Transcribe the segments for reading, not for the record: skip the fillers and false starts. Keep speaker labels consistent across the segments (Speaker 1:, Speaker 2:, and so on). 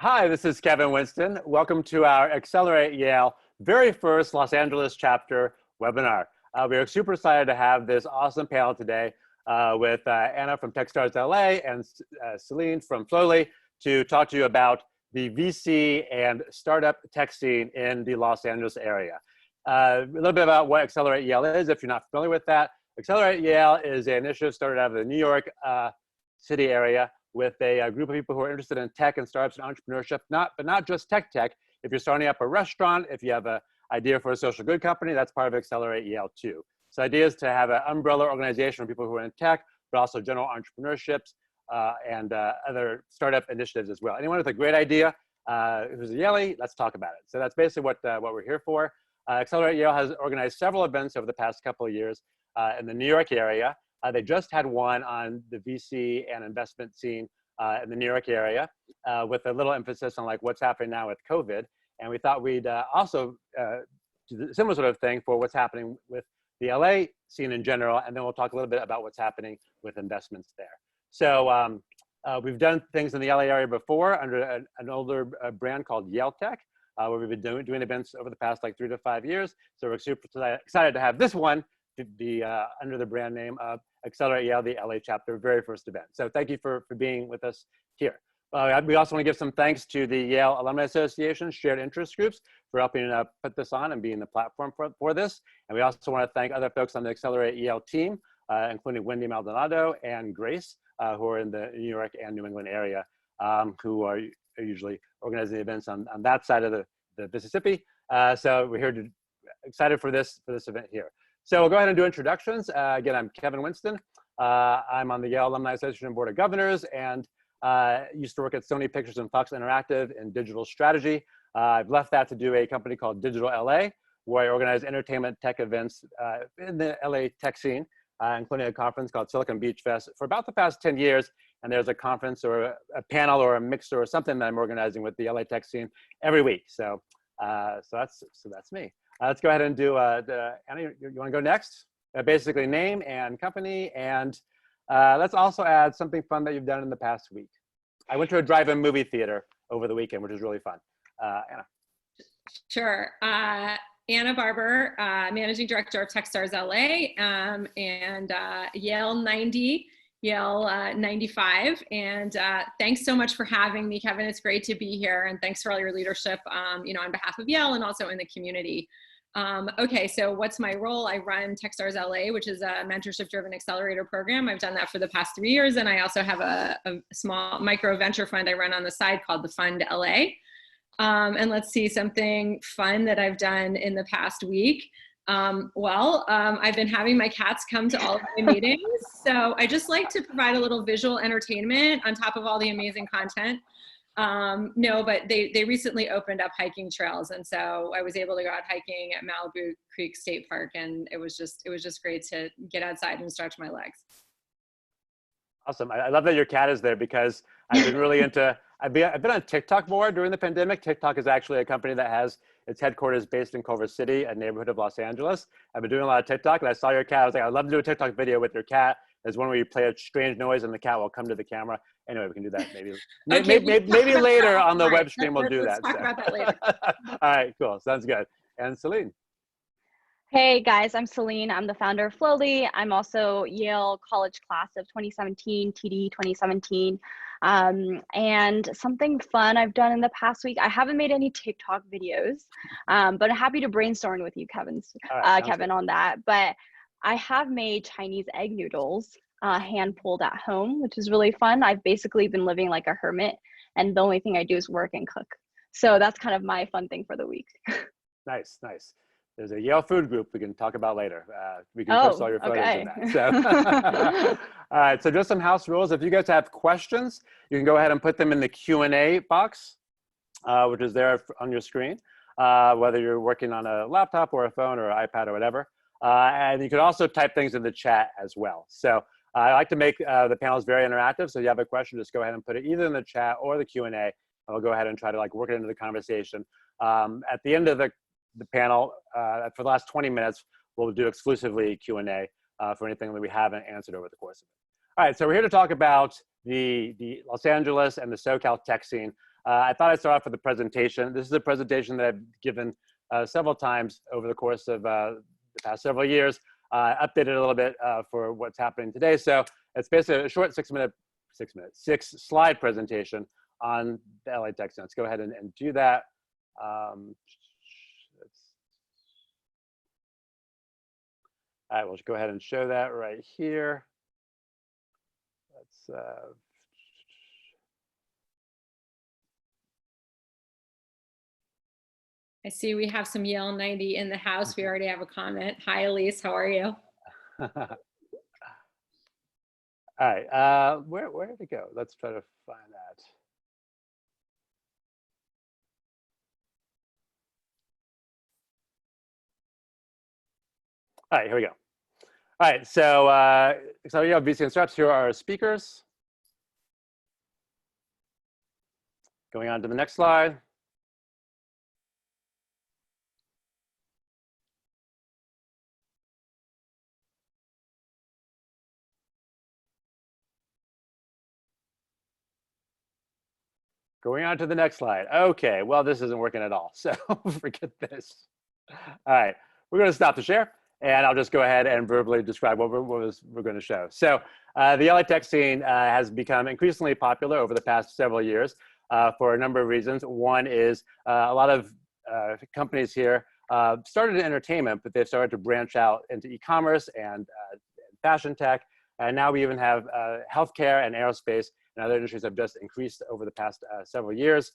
Speaker 1: Hi, this is Kevin Winston. Welcome to our Accelerate Yale very first Los Angeles chapter webinar. We are super excited to have this awesome panel today with Anna from Techstars LA and Celine from Flowly to talk to you about the VC and startup tech scene in the Los Angeles area. A little bit about what Accelerate Yale is, if you're not familiar with that. Accelerate Yale is an initiative started out of the New York City area with a group of people who are interested in tech and startups and entrepreneurship, but not just tech. If you're starting up a restaurant, if you have an idea for a social good company, that's part of Accelerate Yale too. So the idea is to have an umbrella organization for people who are in tech, but also general entrepreneurships and other startup initiatives as well. Anyone with a great idea who's a Yale, let's talk about it. So that's basically what we're here for. Accelerate Yale has organized several events over the past couple of years in the New York area. They just had one on the VC and investment scene in the New York area with a little emphasis on like what's happening now with COVID. And we thought we'd also do a similar sort of thing for what's happening with the LA scene in general. And then we'll talk a little bit about what's happening with investments there. So we've done things in the LA area before under an older brand called Yale Tech, where we've been doing events over the past like 3 to 5 years. So we're super excited to have this one to be under the brand name of Accelerate Yale, the LA chapter, very first event. So thank you for being with us here. We also want to give some thanks to the Yale Alumni Association shared interest groups for helping put this on and being the platform for this. And we also want to thank other folks on the Accelerate Yale team, including Wendy Maldonado and Grace, who are in the New York and New England area, who are usually organizing events on that side of the Mississippi. So we're here excited for this event here. So we'll go ahead and do introductions. Again, I'm Kevin Winston. I'm on the Yale Alumni Association Board of Governors and used to work at Sony Pictures and Fox Interactive in digital strategy. I've left that to do a company called Digital LA, where I organize entertainment tech events in the LA tech scene, including a conference called Silicon Beach Fest for about the past 10 years. And there's a conference or a panel or a mixer or something that I'm organizing with the LA tech scene every week. So that's me. Let's go ahead and do, Anna, you want to go next? Basically name and company, and let's also add something fun that you've done in the past week. I went to a drive-in movie theater over the weekend, which was really fun. Anna.
Speaker 2: Sure. Anna Barber, Managing Director of Techstars LA and Yale 90. Yale 95, and thanks so much for having me, Kevin. It's great to be here, and thanks for all your leadership, on behalf of Yale and also in the community. Okay, so what's my role? I run Techstars LA, which is a mentorship-driven accelerator program. I've done that for the past 3 years, and I also have a small micro venture fund I run on the side called the Fund LA. And let's see, something fun that I've done in the past week. I've been having my cats come to all of my meetings. So I just like to provide a little visual entertainment on top of all the amazing content. No, but they recently opened up hiking trails. And so I was able to go out hiking at Malibu Creek State Park. And it was just great to get outside and stretch my legs.
Speaker 1: Awesome. I love that your cat is there because I've been really into, I've been on TikTok more during the pandemic. TikTok is actually a company that has its headquarters based in Culver City, a neighborhood of Los Angeles. I've been doing a lot of TikTok and I saw your cat. I was like, I'd love to do a TikTok video with your cat. There's one where you play a strange noise and the cat will come to the camera. Anyway, we can do that maybe. Okay, maybe later on the web stream we'll do that.
Speaker 2: Let's talk about that later.
Speaker 1: All right, cool. Sounds good. And Celine.
Speaker 3: Hey guys, I'm Celine. I'm the founder of Flowly. I'm also Yale College Class of 2017, TD 2017. And something fun I've done in the past week, I haven't made any TikTok videos, but I'm happy to brainstorm with you, Kevin, on that. But I have made Chinese egg noodles hand pulled at home, which is really fun. I've basically been living like a hermit and the only thing I do is work and cook. So that's kind of my fun thing for the week. Nice.
Speaker 1: There's a Yale food group we can talk about later. We can post all your photos in that. So. All right, so just some house rules. If you guys have questions, you can go ahead and put them in the Q&A box, which is there on your screen, whether you're working on a laptop or a phone or an iPad or whatever. And you can also type things in the chat as well. So I like to make the panels very interactive. So if you have a question, just go ahead and put it either in the chat or the Q&A. And we'll go ahead and try to work it into the conversation. At the end of the panel, for the last 20 minutes, we'll do exclusively Q&A for anything that we haven't answered over the course of it. All right, so we're here to talk about the Los Angeles and the SoCal tech scene. I thought I'd start off with the presentation. This is a presentation that I've given several times over the course of the past several years. Updated a little bit for what's happening today. So it's basically a short six slide presentation on the LA Tech scene. Let's go ahead and do that. All right, we'll just go ahead and show that right here. Let's
Speaker 2: I see we have some Yale 90 in the house. We already have a comment. Hi, Elise. How are you?
Speaker 1: All right. Where did it go? Let's try to find that. All right, here we go. All right, so you have VC and startups. Here are our speakers. Going on to the next slide. Going on to the next slide. Okay, well, this isn't working at all, so forget this. All right, we're going to stop the share, and I'll just go ahead and verbally describe what we're going to show. So the LA tech scene has become increasingly popular over the past several years for a number of reasons. One is a lot of companies here started in entertainment, but they've started to branch out into e-commerce and fashion tech. And now we even have healthcare and aerospace and other industries have just increased over the past several years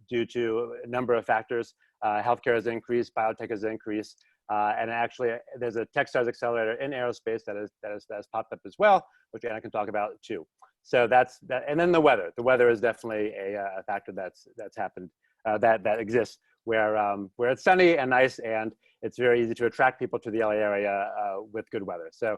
Speaker 1: due to a number of factors. Healthcare has increased, biotech has increased, and actually there's a Techstars Accelerator in aerospace that has popped up as well, which Anna can talk about too. So that's that. And then the weather. The weather is definitely a factor that's happened that exists where it's sunny and nice, and it's very easy to attract people to the LA area with good weather. So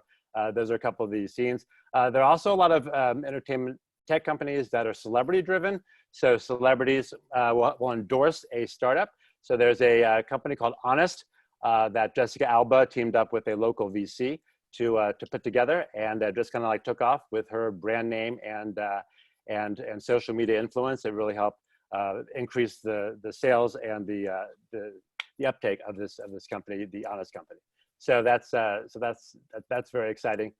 Speaker 1: those are a couple of these scenes. There are also a lot of entertainment tech companies that are celebrity driven. So celebrities will endorse a startup. So there's a company called Honest that Jessica Alba teamed up with a local VC to put together, and just kind of like took off with her brand name and social media influence. It really helped increase the sales and the uptake of this company, the Honest company. So that's very exciting.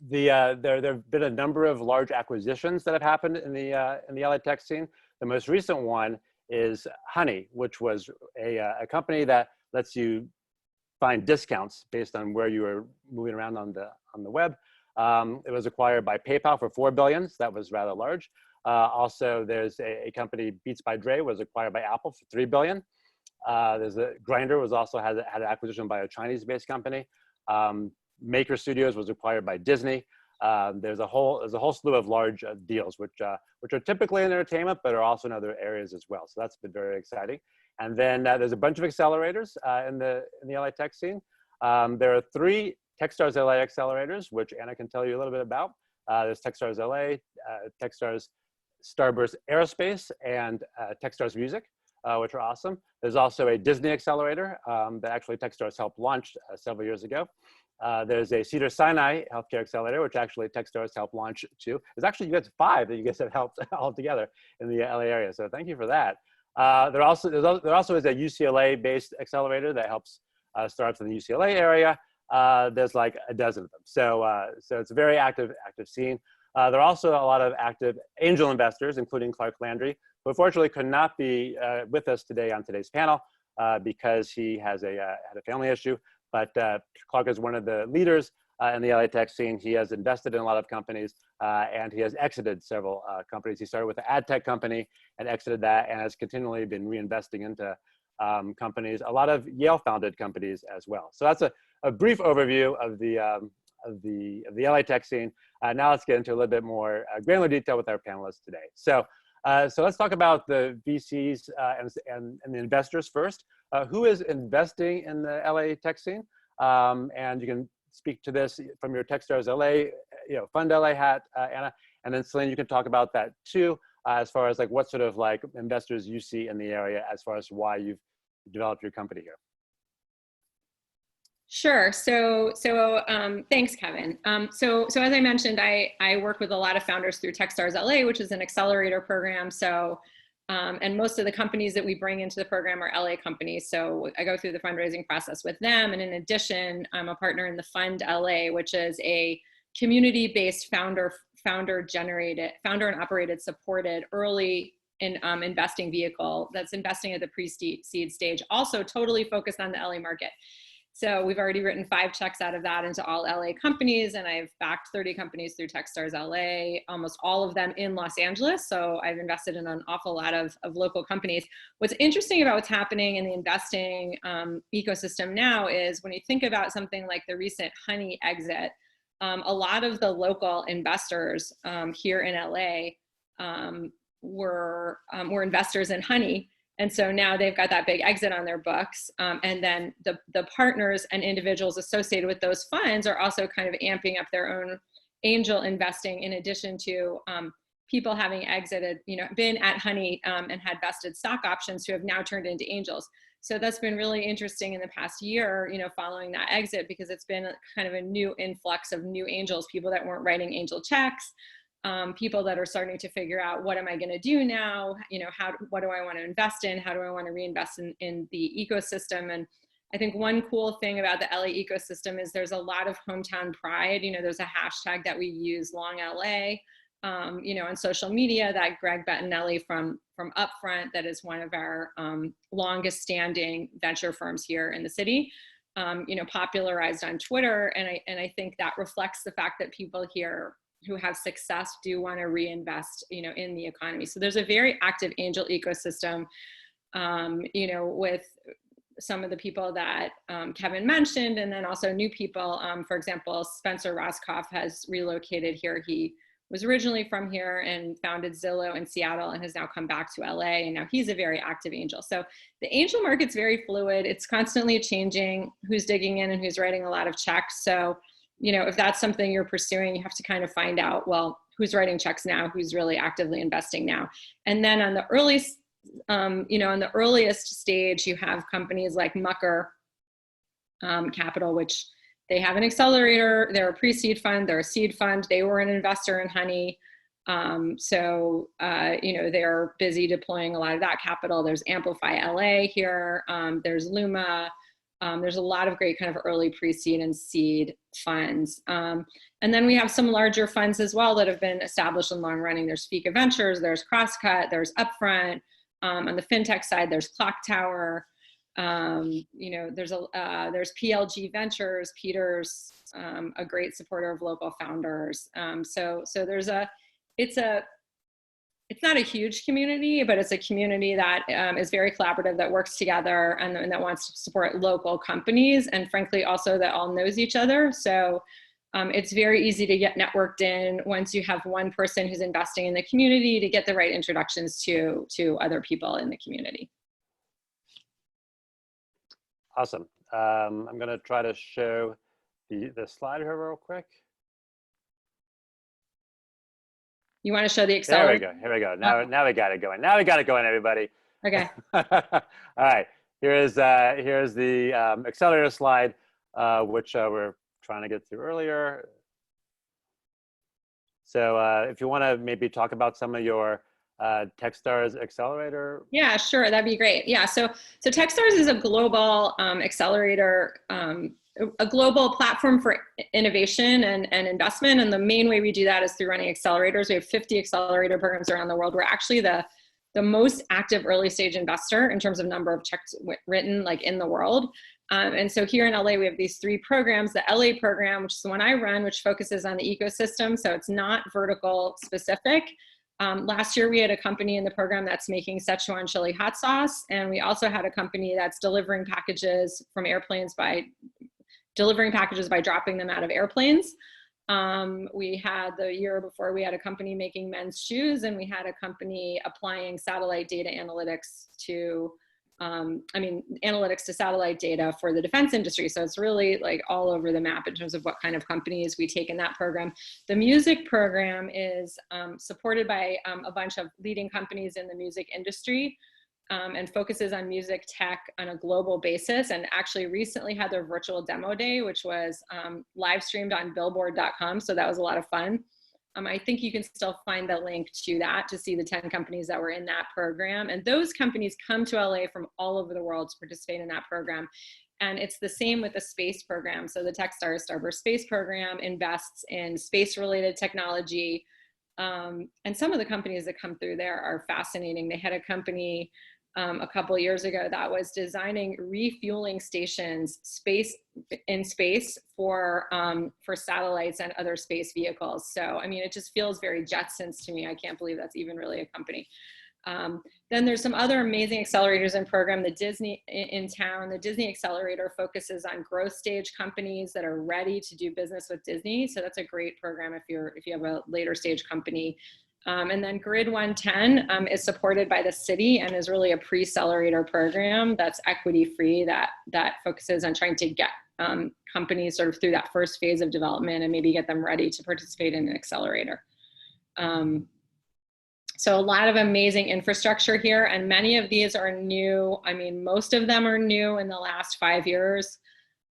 Speaker 1: There have been a number of large acquisitions that have happened in the LA tech scene. The most recent one is Honey, which was a company that lets you find discounts based on where you are moving around on the web. It was acquired by PayPal for $4 billion. So that was rather large. Also, there's a company, Beats by Dre, was acquired by Apple for $3 billion. There's a Grindr was also had an acquisition by a Chinese-based company. Maker Studios was acquired by Disney. There's a whole slew of large deals, which are typically in entertainment, but are also in other areas as well. So that's been very exciting. And then there's a bunch of accelerators in the LA tech scene. There are 3 Techstars LA accelerators, which Anna can tell you a little bit about. There's Techstars LA, Techstars Starburst Aerospace, and Techstars Music, which are awesome. There's also a Disney accelerator that actually Techstars helped launch several years ago. There's a Cedars-Sinai healthcare accelerator, which actually Techstars helped launch too. There's actually you guys 5 that you guys have helped all together in the LA area. So thank you for that. There also is a UCLA-based accelerator that helps startups in the UCLA area. There's like a dozen of them. So it's a very active scene. There are also a lot of active angel investors, including Clark Landry, who unfortunately could not be with us today on today's panel because he has had a family issue. But Clark is one of the leaders in the LA tech scene. He has invested in a lot of companies and he has exited several companies. He started with an ad tech company and exited that, and has continually been reinvesting into companies, a lot of Yale founded companies as well. So that's a brief overview of the LA tech scene. Now let's get into a little bit more granular detail with our panelists today. So let's talk about the VCs and the investors first. Who is investing in the LA tech scene? And you can speak to this from your Techstars LA, Fund LA hat, Anna. And then Celine, you can talk about that too, as far as like what sort of like investors you see in the area, as far as why you've developed your company here.
Speaker 2: Sure. Thanks, Kevin. So as I mentioned, I work with a lot of founders through Techstars LA, which is an accelerator program. And most of the companies that we bring into the program are LA companies. So I go through the fundraising process with them. And in addition, I'm a partner in the Fund LA, which is a community-based founder and operated supported early in investing vehicle that's investing at the pre-seed stage, also totally focused on the LA market. So we've already written 5 checks out of that into all LA companies, and I've backed 30 companies through Techstars LA, almost all of them in Los Angeles. So I've invested in an awful lot of local companies. What's interesting about what's happening in the investing ecosystem now is when you think about something like the recent Honey exit, a lot of the local investors here in LA were investors in Honey. And so now they've got that big exit on their books. And then the partners and individuals associated with those funds are also kind of amping up their own angel investing, in addition to people having exited, been at Honey and had vested stock options who have now turned into angels. So that's been really interesting in the past year, following that exit, because it's been kind of a new influx of new angels, people that weren't writing angel checks. People that are starting to figure out, what am I going to do now? What do I want to invest in? How do I want to reinvest in the ecosystem? And I think one cool thing about the LA ecosystem is there's a lot of hometown pride. There's a hashtag that we use, Long LA, on social media, that Greg Bettinelli from Upfront, that is one of our longest standing venture firms here in the city, popularized on Twitter. And I think that reflects the fact that people here who have success do want to reinvest, in the economy. So there's a very active angel ecosystem, with some of the people that Kevin mentioned, and then also new people. For example, Spencer Roscoff has relocated here. He was originally from here and founded Zillow in Seattle and has now come back to LA, and now he's a very active angel. So the angel market's very fluid. It's constantly changing who's digging in and who's writing a lot of checks. So if that's something you're pursuing, you have to kind of find out, well, who's writing checks now, who's really actively investing now. And then on the earliest, on the earliest stage, you have companies like Mucker Capital, which they have an accelerator, they're a pre-seed fund, they're a seed fund, they were an investor in Honey. They're busy deploying a lot of that capital. There's Amplify LA here, there's Luma. There's a lot of great kind of early pre-seed and seed funds. And then we have some larger funds as well that have been established and long running. There's Fika Ventures, there's Crosscut, there's Upfront. On the fintech side, there's Clock Tower. There's PLG Ventures, Peter's a great supporter of local founders. So it's not a huge community, but it's a community that is very collaborative, that works together, and that wants to support local companies, and frankly also that all knows each other. So it's very easy to get networked in once you have one person who's investing in the community, to get the right introductions to other people in the community.
Speaker 1: Awesome. I'm going to try to show the slide here real quick.
Speaker 2: You want to show the accelerator?
Speaker 1: Here we go. Now we got it going. Now we got it going, everybody.
Speaker 2: Okay.
Speaker 1: All right. Here's the accelerator slide, which we're trying to get through earlier. So if you want to maybe talk about some of your Techstars Accelerator.
Speaker 2: Yeah, sure. That'd be great. Yeah. So Techstars is a global accelerator, a global platform for innovation and investment. And the main way we do that is through running accelerators. We have 50 accelerator programs around the world. We're actually the most active early stage investor in terms of number of checks written, like, in the world. And so here in LA, we have these 3 programs. The LA program, which is the one I run, which focuses on the ecosystem. So it's not vertical specific. Last year, we had a company in the program that's making Szechuan chili hot sauce. And we also had a company that's delivering packages from airplanes by dropping them out of airplanes. We had, the year before, we had a company making men's shoes, and we had a company applying satellite data analytics to, analytics to satellite data for the defense industry. So it's really like all over the map in terms of what kind of companies we take in that program. The music program is supported by a bunch of leading companies in the music industry. and focuses on music tech on a global basis, and actually recently had their virtual demo day, which was live streamed on billboard.com. So that was a lot of fun. I think you can still find the link to that to see the 10 companies that were in that program. And those companies come to LA from all over the world to participate in that program. And it's the same with the space program. So the Techstars Starburst space program invests in space-related technology. And some of the companies that come through there are fascinating. They had a company a couple of years ago that was designing refueling stations in space for satellites and other space vehicles. So, I mean, it just feels very Jetsons to me. I can't believe that's even really a company. Then there's some other amazing accelerators in program. The Disney in town, the Disney Accelerator focuses on growth stage companies that are ready to do business with Disney. So that's a great program if you have a later stage company. And then Grid 110 is supported by the city and is really a pre-accelerator program that's equity free that focuses on trying to get companies sort of through that first phase of development and maybe get them ready to participate in an accelerator. So a lot of amazing infrastructure here, and many of these are new. I mean, most of them are new in the last 5 years.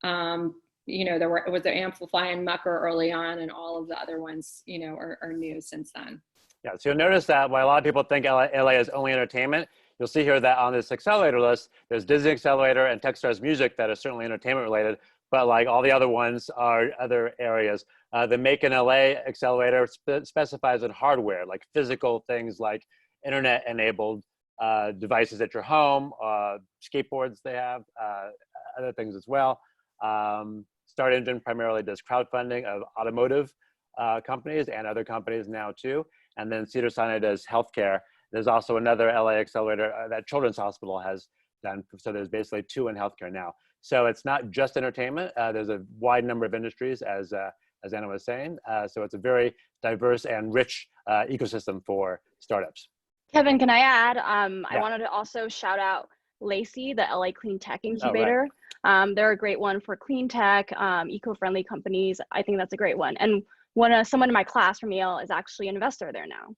Speaker 2: You know, there was the Amplify and Mucker early on, and all of the other ones, you know, are new since then.
Speaker 1: Yeah, so you'll notice that while a lot of people think LA is only entertainment, you'll see here that on this accelerator list, there's Disney Accelerator and Techstars Music that are certainly entertainment related, but like all the other ones are other areas. The Make in LA Accelerator specifies in hardware, like physical things like internet-enabled devices at your home, skateboards they have, other things as well. Start Engine primarily does crowdfunding of automotive companies and other companies now too. And then Cedars-Sinai does healthcare. There's also another LA accelerator that Children's Hospital has done. So there's basically 2 in healthcare now. So it's not just entertainment. There's a wide number of industries, as Anna was saying. So it's a very diverse and rich ecosystem for startups.
Speaker 3: Kevin, can I add? I wanted to also shout out Lacey, the LA Clean Tech Incubator. Oh, right. They're a great one for clean tech, eco-friendly companies. I think that's a great one. And someone in my class from Yale is actually an investor there now.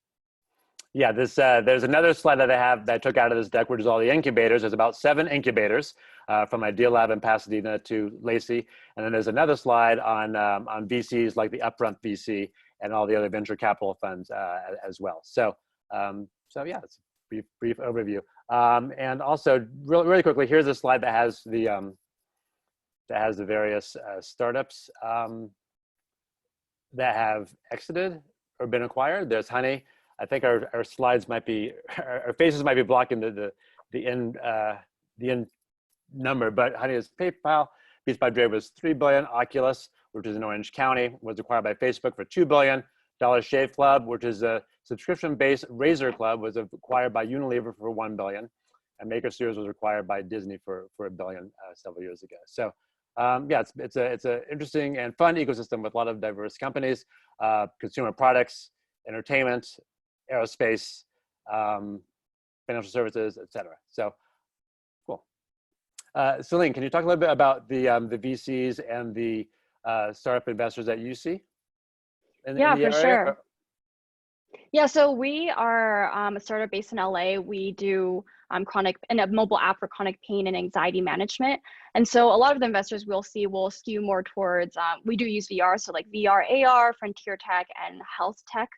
Speaker 1: Yeah, there's another slide that I took out of this deck, which is all the incubators. There's about 7 incubators from Idea Lab in Pasadena to Lacey. And then there's another slide on VCs like the Upfront VC and all the other venture capital funds as well. So yeah, it's a brief overview. And also really quickly, here's a slide that has the various startups that have exited or been acquired. There's Honey. I think our slides might be, our faces might be blocking the end number, but Honey is PayPal. Beats by Dre was $3 billion. Oculus, which is in Orange County, was acquired by Facebook for $2 billion. Dollar Shave Club, which is a subscription-based razor club, was acquired by Unilever for $1 billion. And Maker Series was acquired by Disney for $1 billion several years ago. So yeah, it's an interesting and fun ecosystem with a lot of diverse companies, consumer products, entertainment, aerospace, financial services, et cetera. So cool. Celine, can you talk a little bit about the VCs and the startup investors that you see?
Speaker 3: Yeah, for sure. Yeah, so we are a startup based in LA. We do a mobile app for chronic pain and anxiety management. And so a lot of the investors we'll see will skew more towards, we do use VR, so like VR, AR, frontier tech, and health tech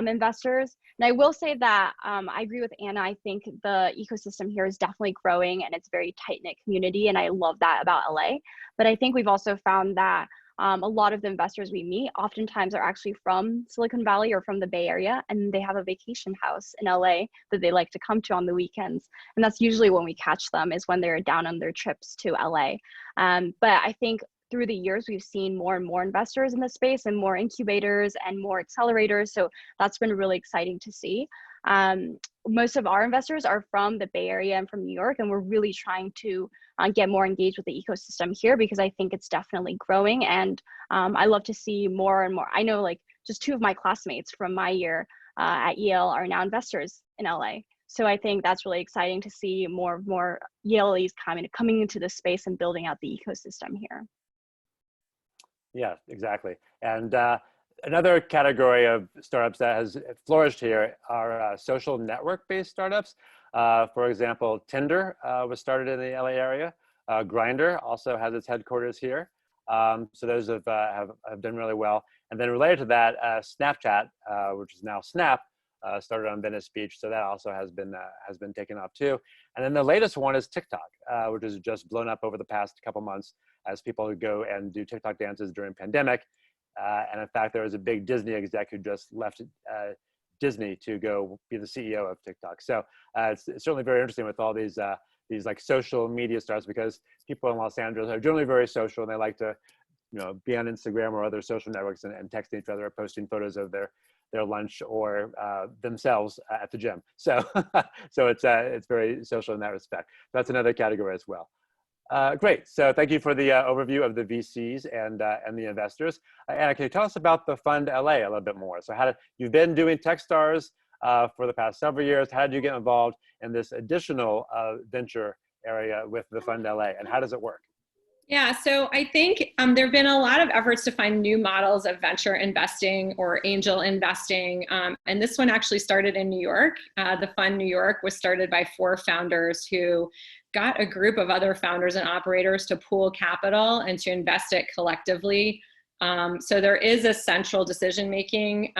Speaker 3: investors. And I will say that I agree with Anna. I think the ecosystem here is definitely growing and it's a very tight-knit community. And I love that about LA. But I think we've also found that a lot of the investors we meet oftentimes are actually from Silicon Valley or from the Bay Area, and they have a vacation house in LA that they like to come to on the weekends. And that's usually when we catch them, is when they're down on their trips to LA. But I think through the years, we've seen more and more investors in this space and more incubators and more accelerators. So that's been really exciting to see. Most of our investors are from the Bay Area and from New York, and we're really trying to get more engaged with the ecosystem here because I think it's definitely growing. And I love to see more and more. I know like just 2 of my classmates from my year at Yale are now investors in LA. So I think that's really exciting to see more Yalees coming into this space and building out the ecosystem here.
Speaker 1: Yeah, exactly. And Another category of startups that has flourished here are social network-based startups. For example, Tinder was started in the LA area. Grindr also has its headquarters here. So those have done really well. And then related to that, Snapchat, which is now Snap, started on Venice Beach. So that also has been taken off too. And then the latest one is TikTok, which has just blown up over the past couple months as people go and do TikTok dances during pandemic. And in fact, there was a big Disney exec who just left Disney to go be the CEO of TikTok. So it's certainly very interesting with all these like social media stars, because people in Los Angeles are generally very social and they like to, be on Instagram or other social networks and texting each other or posting photos of their lunch or themselves at the gym. So so it's very social in that respect. That's another category as well. Great. So thank you for the overview of the VCs and the investors. Anna, can you tell us about the Fund LA a little bit more? So you've been doing Techstars for the past several years. How did you get involved in this additional venture area with the Fund LA, and how does it work?
Speaker 2: Yeah, so I think there have been a lot of efforts to find new models of venture investing or angel investing. And this one actually started in New York. The Fund New York was started by 4 founders who got a group of other founders and operators to pool capital and to invest it collectively. So there is a central decision-making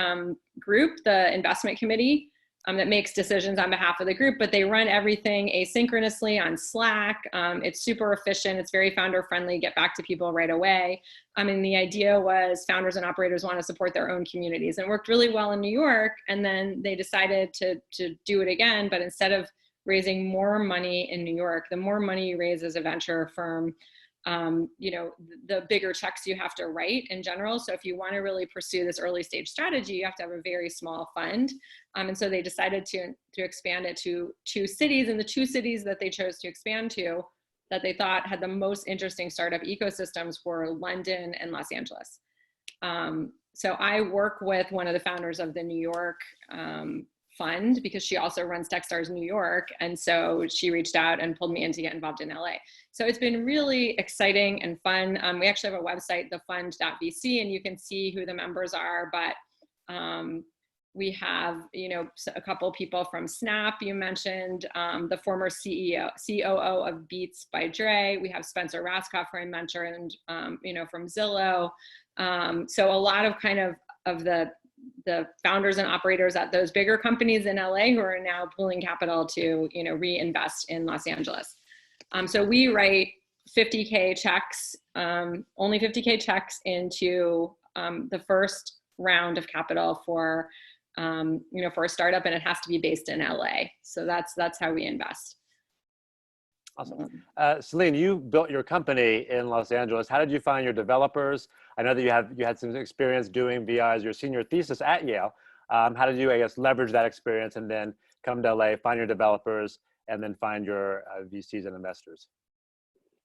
Speaker 2: group, the investment committee, that makes decisions on behalf of the group, but they run everything asynchronously on Slack. It's super efficient. It's very founder friendly, get back to people right away. And the idea was founders and operators want to support their own communities, and it worked really well in New York. And then they decided to do it again, but instead of raising more money in New York, the more money you raise as a venture firm, the bigger checks you have to write in general. So if you want to really pursue this early stage strategy, you have to have a very small fund. And so they decided to expand it to 2 cities, and the 2 cities that they chose to expand to that they thought had the most interesting startup ecosystems were London and Los Angeles. So I work with one of the founders of the New York fund, because she also runs Techstars New York. And so she reached out and pulled me in to get involved in LA. So it's been really exciting and fun. We actually have a website, thefund.vc, and you can see who the members are, but we have, a couple people from Snap, you mentioned, the former COO of Beats by Dre. We have Spencer Raskoff, who I mentioned, from Zillow. So a lot of kind of the founders and operators at those bigger companies in LA who are now pooling capital to, reinvest in Los Angeles. So we write 50K checks, only 50K checks into the first round of capital for a startup, and it has to be based in LA. So that's how we invest.
Speaker 1: Awesome. Celine, you built your company in Los Angeles. How did you find your developers? I know that you had some experience doing VR as your senior thesis at Yale. How did you, leverage that experience and then come to LA, find your developers, and then find your VCs and investors?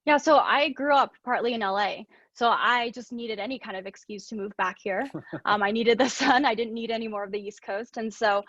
Speaker 3: Yeah, so I grew up partly in LA. So I just needed any kind of excuse to move back here. I needed the sun. I didn't need any more of the East Coast. And so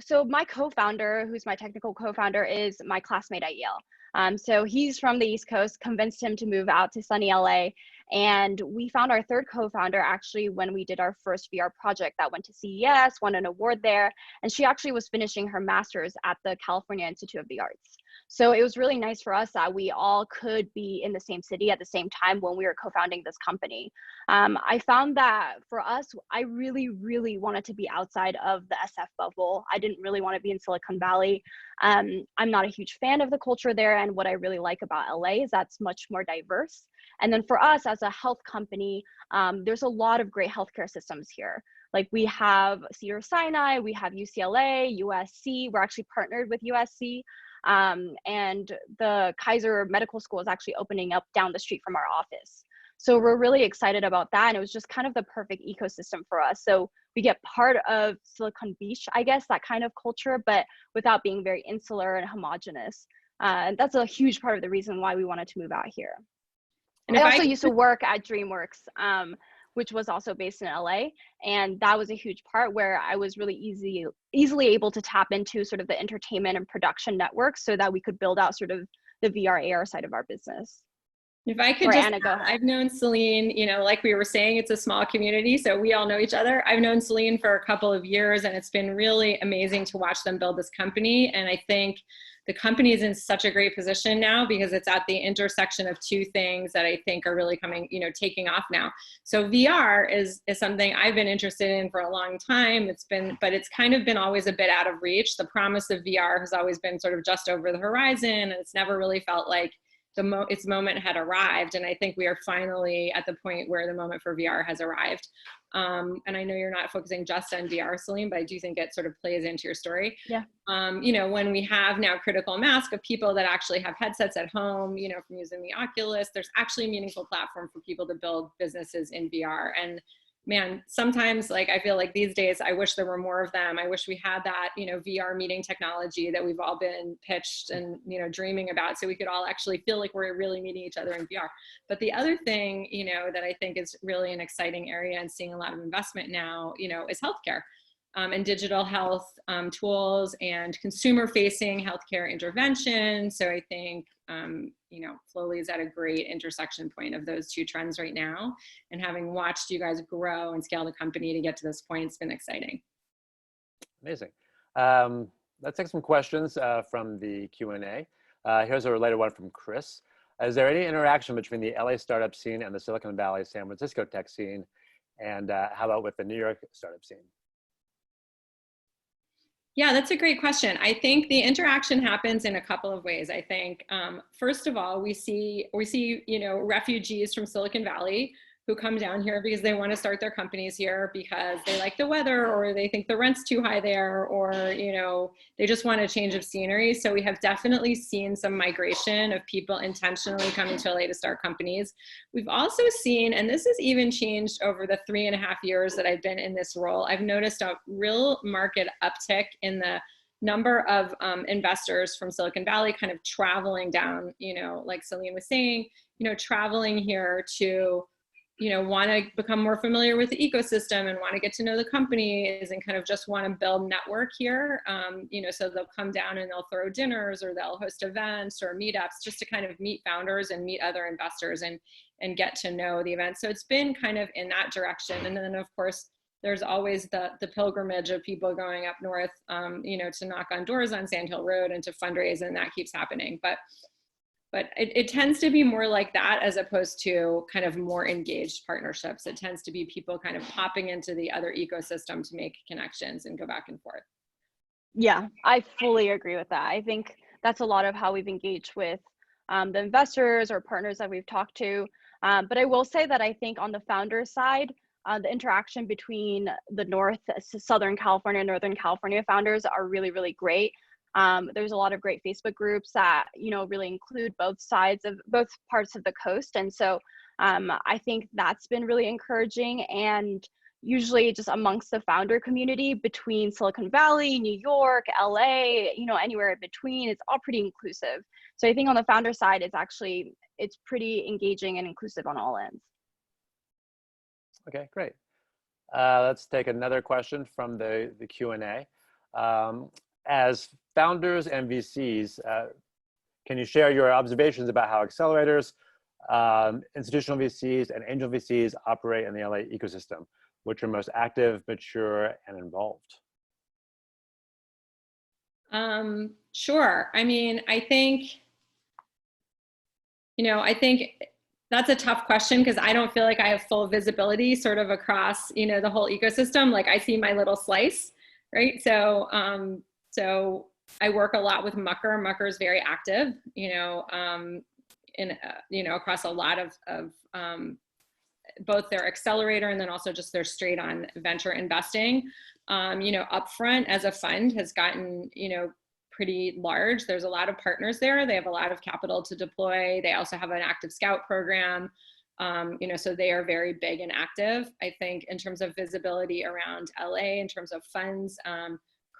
Speaker 3: so my co-founder, who's my technical co-founder, is my classmate at Yale. So he's from the East Coast, convinced him to move out to sunny LA. And we found our 3rd co-founder actually when we did our first VR project that went to CES, won an award there. And she actually was finishing her master's at the California Institute of the Arts. So it was really nice for us that we all could be in the same city at the same time when we were co-founding this company. I found that for us, I really, really wanted to be outside of the SF bubble. I didn't really want to be in Silicon Valley. I'm not a huge fan of the culture there. And what I really like about LA is that's much more diverse. And then for us as a health company, there's a lot of great healthcare systems here. Like we have Cedars-Sinai, we have UCLA, USC. We're actually partnered with USC. And the Kaiser Medical School is actually opening up down the street from our office. So we're really excited about that. And it was just kind of the perfect ecosystem for us. So we get part of Silicon Beach, I guess, that kind of culture, but without being very insular and homogenous. And that's a huge part of the reason why we wanted to move out here. And I also used to work at DreamWorks, which was also based in LA. And that was a huge part where I was really easily able to tap into sort of the entertainment and production network so that we could build out sort of the VR AR side of our business.
Speaker 2: If I could
Speaker 3: Or
Speaker 2: just,
Speaker 3: Anna, go ahead.
Speaker 2: I've known Celine, you know, like we were saying, it's a small community, so we all know each other. I've known Celine for a couple of years, and it's been really amazing to watch them build this company. And I think the company is in such a great position now because it's at the intersection of two things that I think are really coming, you know, taking off now. So VR is something I've been interested in for a long time. But it's kind of been always a bit out of reach. The promise of VR has always been sort of just over the horizon, and it's never really felt like its moment had arrived. And I think we are finally at the point where the moment for VR has arrived. And I know you're not focusing just on VR, Celine, but I do think it sort of plays into your story.
Speaker 3: Yeah.
Speaker 2: You know, when we have now critical mass of people that actually have headsets at home, you know, from using the Oculus, there's actually a meaningful platform for people to build businesses in VR. And man, sometimes like I feel like these days, I wish there were more of them. I wish we had that, you know, VR meeting technology that we've all been pitched and, you know, dreaming about, so we could all actually feel like we're really meeting each other in VR. But the other thing, you know, that I think is really an exciting area and seeing a lot of investment now, you know, is healthcare. And digital health tools and consumer-facing healthcare intervention. So I think, you know, Flowly is at a great intersection point of those two trends right now. And having watched you guys grow and scale the company to get to this point, it's been exciting.
Speaker 1: Amazing. Let's take some questions from the Q&A. Here's a related one from Chris. Is there any interaction between the LA startup scene and the Silicon Valley, San Francisco tech scene? And how about with the New York startup scene?
Speaker 2: Yeah, that's a great question. I think the interaction happens in a couple of ways. I think, first of all, we see, you know, refugees from Silicon Valley who come down here because they want to start their companies here because they like the weather, or they think the rent's too high there, or, you know, they just want a change of scenery. So we have definitely seen some migration of people intentionally coming to LA to start companies. We've also seen, and this has even changed over the 3.5 years that I've been in this role, I've noticed a real market uptick in the number of investors from Silicon Valley kind of traveling down, you know, like Celine was saying, you know, traveling here to, you know, want to become more familiar with the ecosystem and want to get to know the companies and kind of just want to build network here. You know, so they'll come down and they'll throw dinners, or they'll host events or meetups just to kind of meet founders and meet other investors and get to know the event. So it's been kind of in that direction. And then of course, there's always the pilgrimage of people going up north, you know, to knock on doors on Sand Hill Road and to fundraise, and that keeps happening. But it tends to be more like that as opposed to kind of more engaged partnerships. It tends to be people kind of popping into the other ecosystem to make connections and go back and forth.
Speaker 3: Yeah, I fully agree with that. I think that's a lot of how we've engaged with the investors or partners that we've talked to. But I will say that I think on the founder side, the interaction between the Southern California, Northern California founders are really, really great. There's a lot of great Facebook groups that, you know, really include both parts of the coast. And so I think that's been really encouraging. And usually just amongst the founder community between Silicon Valley, New York, LA, you know, anywhere in between, it's all pretty inclusive. So I think on the founder side, it's pretty engaging and inclusive on all ends.
Speaker 1: Okay, great. Let's take another question from the Q&A. As founders and VCs, can you share your observations about how accelerators, institutional VCs, and angel VCs operate in the LA ecosystem? Which are most active, mature, and involved?
Speaker 2: Sure. I mean, I think that's a tough question because I don't feel like I have full visibility sort of across, you know, the whole ecosystem. Like I see my little slice, right? So I work a lot with Mucker. Mucker is very active, you know, across a lot of both their accelerator and then also just their straight on venture investing. You know, Upfront as a fund has gotten, you know, pretty large. There's a lot of partners there. They have a lot of capital to deploy. They also have an active scout program. You know, so they are very big and active. I think in terms of visibility around LA, in terms of funds,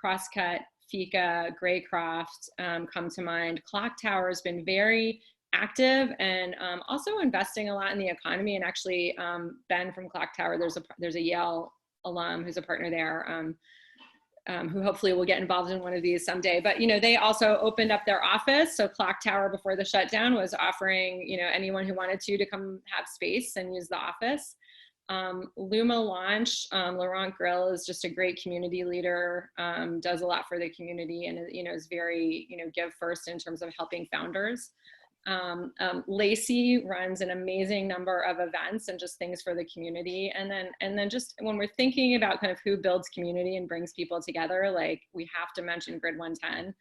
Speaker 2: Crosscut, Fika, Graycroft come to mind. Clock Tower has been very active and also investing a lot in the economy. And actually, Ben from Clock Tower, there's a Yale alum who's a partner there, who hopefully will get involved in one of these someday. But, they also opened up their office. So Clock Tower before the shutdown was offering, anyone who wanted to come have space and use the office. Luma Launch, Laurent Grill is just a great community leader, does a lot for the community, and is very, give first in terms of helping founders. Lacey runs an amazing number of events and just things for the community. And then just when we're thinking about kind of who builds community and brings people together, like we have to mention Grid 110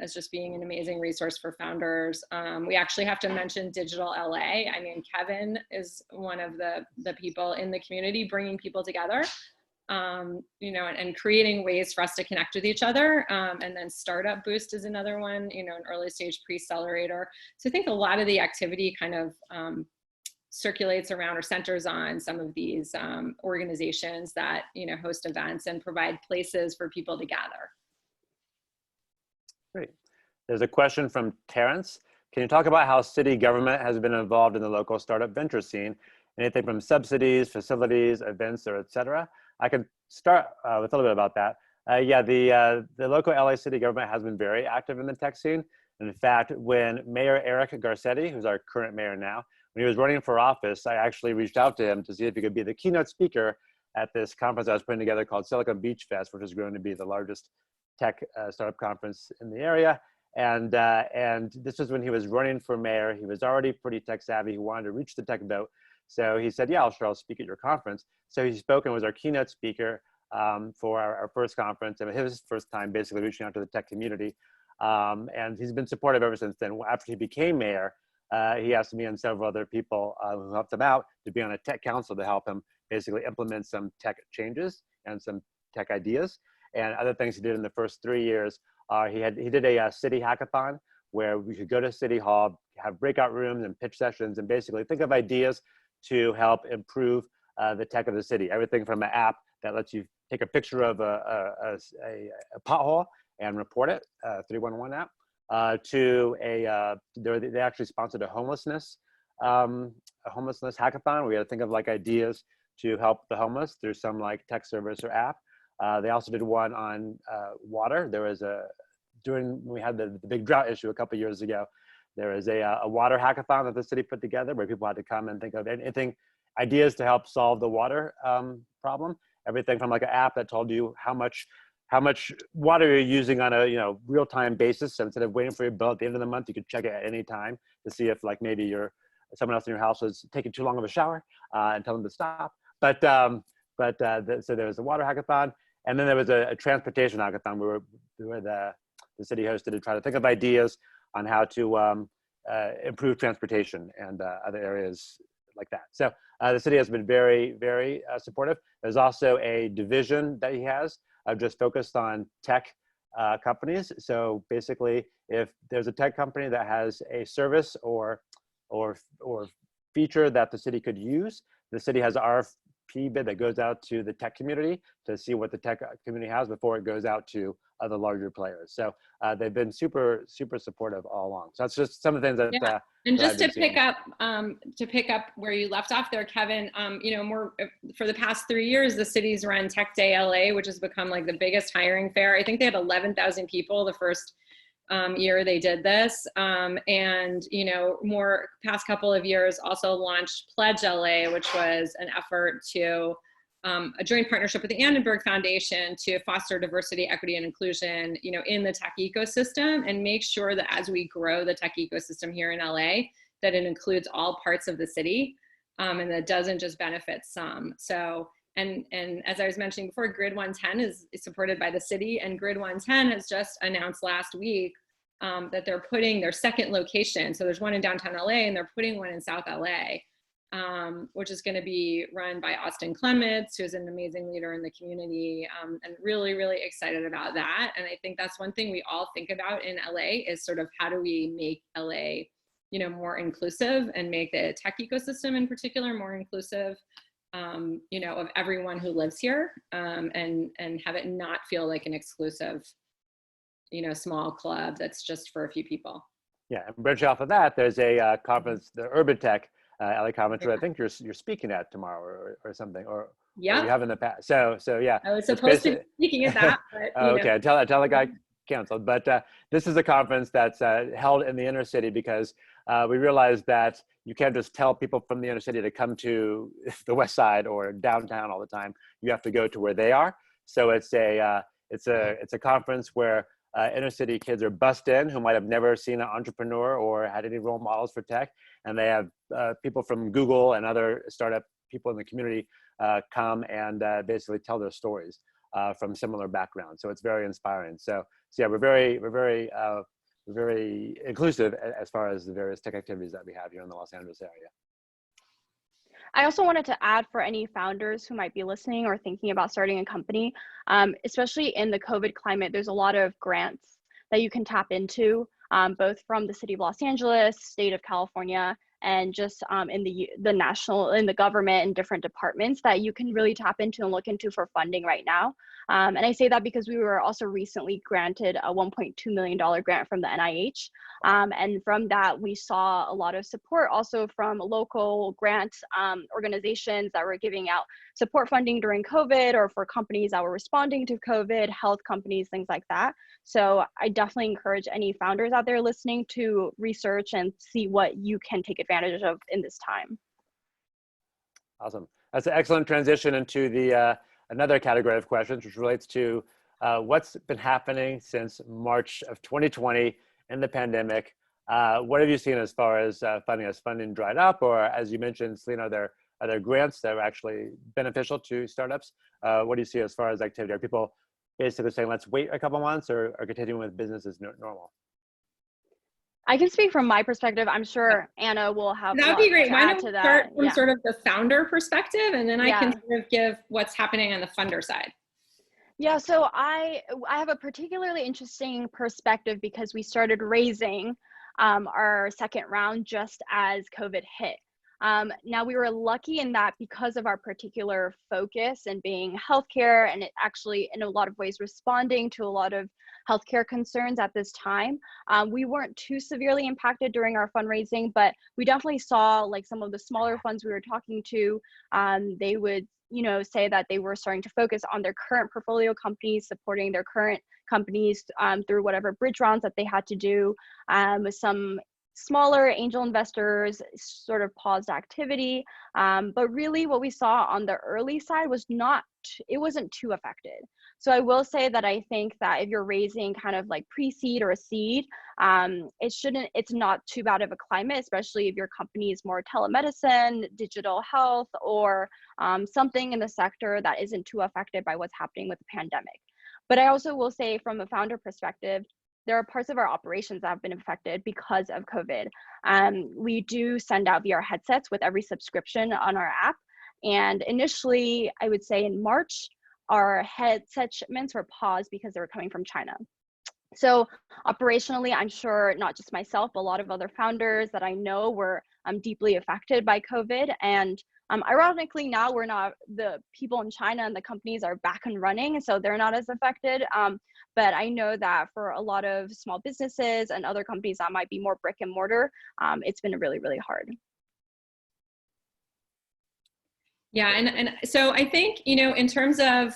Speaker 2: as just being an amazing resource for founders. We actually have to mention Digital LA. I mean, Kevin is one of the people in the community bringing people together. And creating ways for us to connect with each other. And then Startup Boost is another one, an early stage pre-accelerator. So I think a lot of the activity kind of circulates around or centers on some of these organizations that, host events and provide places for people to gather.
Speaker 1: Great. There's a question from Terrence. Can you talk about how city government has been involved in the local startup venture scene? Anything from subsidies, facilities, events, or et cetera? I could start with a little bit about that. Yeah, the local LA city government has been very active in the tech scene. In fact, when Mayor Eric Garcetti, who's our current mayor now, when he was running for office, I actually reached out to him to see if he could be the keynote speaker at this conference I was putting together called Silicon Beach Fest, which is going to be the largest tech startup conference in the area. And this was when he was running for mayor. He was already pretty tech savvy. He wanted to reach the tech vote. So he said, yeah, I'll speak at your conference. So he spoke and was our keynote speaker for our first conference. And his first time basically reaching out to the tech community. And he's been supportive ever since then. After he became mayor, he asked me and several other people who helped him out to be on a tech council to help him basically implement some tech changes and some tech ideas. And other things he did in the first 3 years, he did a city hackathon where we could go to City Hall, have breakout rooms and pitch sessions, and basically think of ideas to help improve the tech of the city. Everything from an app that lets you take a picture of a pothole and report it, 311 app, to they actually sponsored a homelessness hackathon. We had to think of like ideas to help the homeless through some like tech service or app. They also did one on water. There was when we had the big drought issue a couple of years ago, there was a water hackathon that the city put together where people had to come and think of anything, ideas to help solve the water problem. Everything from like an app that told you how much water you're using on a real-time basis. So instead of waiting for your bill at the end of the month, you could check it at any time to see if like maybe someone else in your house was taking too long of a shower and tell them to stop. So there was a water hackathon, and then there was a transportation hackathon where the city hosted to try to think of ideas on how to improve transportation and other areas like that. So the city has been very, very supportive. There's also a division that he has just focused on tech companies. So basically, if there's a tech company that has a service or feature that the city could use, the city has an RFP bid that goes out to the tech community to see what the tech community has before it goes out to other larger players. So they've been super, super supportive all along. So that's just some of the things that.
Speaker 2: Yeah. And just to pick up where you left off there, Kevin, for the past 3 years, the city's run Tech Day LA, which has become like the biggest hiring fair. I think they had 11,000 people the first year they did this. And more past couple of years also launched Pledge LA, which was an effort to a joint partnership with the Annenberg Foundation to foster diversity, equity, and inclusion, in the tech ecosystem, and make sure that as we grow the tech ecosystem here in LA, that it includes all parts of the city, and that doesn't just benefit some. So, and as I was mentioning before, Grid 110 is supported by the city, and Grid 110 has just announced last week that they're putting their second location. So there's one in downtown LA, and they're putting one in South LA. Which is going to be run by Austin Clements, who's an amazing leader in the community, and really, really excited about that. And I think that's one thing we all think about in LA is sort of how do we make LA, more inclusive and make the tech ecosystem in particular more inclusive, of everyone who lives here, and have it not feel like an exclusive, small club that's just for a few people.
Speaker 1: Yeah, and branching off of that, there's a conference, the Urban Tech LA conference, that I think you're speaking at tomorrow or something, or
Speaker 2: Yeah.
Speaker 1: You have in the past. So yeah.
Speaker 2: I was
Speaker 1: It's
Speaker 2: supposed to be speaking at that, but
Speaker 1: oh, okay. Tell the guy canceled. But this is a conference that's held in the inner city because we realized that you can't just tell people from the inner city to come to the west side or downtown all the time. You have to go to where they are. So it's a conference where inner city kids are bussed in who might have never seen an entrepreneur or had any role models for tech, and they have people from Google and other startup people in the community come and basically tell their stories from similar backgrounds. So it's very inspiring. So yeah, we're very inclusive as far as the various tech activities that we have here in the Los Angeles area.
Speaker 3: I also wanted to add for any founders who might be listening or thinking about starting a company, especially in the COVID climate, there's a lot of grants that you can tap into, both from the city of Los Angeles, state of California, and just in the government and different departments that you can really tap into and look into for funding right now. And I say that because we were also recently granted a $1.2 million grant from the NIH. And from that, we saw a lot of support also from local grant organizations that were giving out support funding during COVID, or for companies that were responding to COVID, health companies, things like that. So I definitely encourage any founders out there listening to research and see what you can take advantage of in this time.
Speaker 1: Awesome. That's an excellent transition into the another category of questions, which relates to what's been happening since March of 2020 in the pandemic. What have you seen as far as funding? Has funding dried up, or as you mentioned, Celine, are there grants that are actually beneficial to startups? What do you see as far as activity? Are people basically saying, let's wait a couple months, or continuing with business as normal?
Speaker 3: I can speak from my perspective. I'm sure Anna will have
Speaker 2: That'd be great. Why don't we start from
Speaker 3: Yeah.
Speaker 2: sort of the founder perspective, and then I
Speaker 3: Yeah.
Speaker 2: can sort of give what's happening on the funder side.
Speaker 3: Yeah, so I have a particularly interesting perspective because we started raising our second round just as COVID hit. Now we were lucky in that because of our particular focus and being healthcare, and it actually in a lot of ways responding to a lot of healthcare concerns at this time. We weren't too severely impacted during our fundraising, but we definitely saw like some of the smaller funds we were talking to, they would say that they were starting to focus on their current portfolio companies, supporting their current companies through whatever bridge rounds that they had to do. Some smaller angel investors sort of paused activity, but really what we saw on the early side was it wasn't too affected. So I will say that I think that if you're raising kind of like pre-seed or a seed, it's not too bad of a climate, especially if your company is more telemedicine, digital health, or something in the sector that isn't too affected by what's happening with the pandemic. But I also will say from a founder perspective, there are parts of our operations that have been affected because of COVID. We do send out VR headsets with every subscription on our app. And initially, I would say in March, our headset shipments were paused because they were coming from China. So operationally, I'm sure not just myself, but a lot of other founders that I know were deeply affected by COVID. And ironically, now the people in China and the companies are back and running, so they're not as affected. But I know that for a lot of small businesses and other companies that might be more brick and mortar, it's been really, really hard.
Speaker 2: Yeah, and so I think, in terms of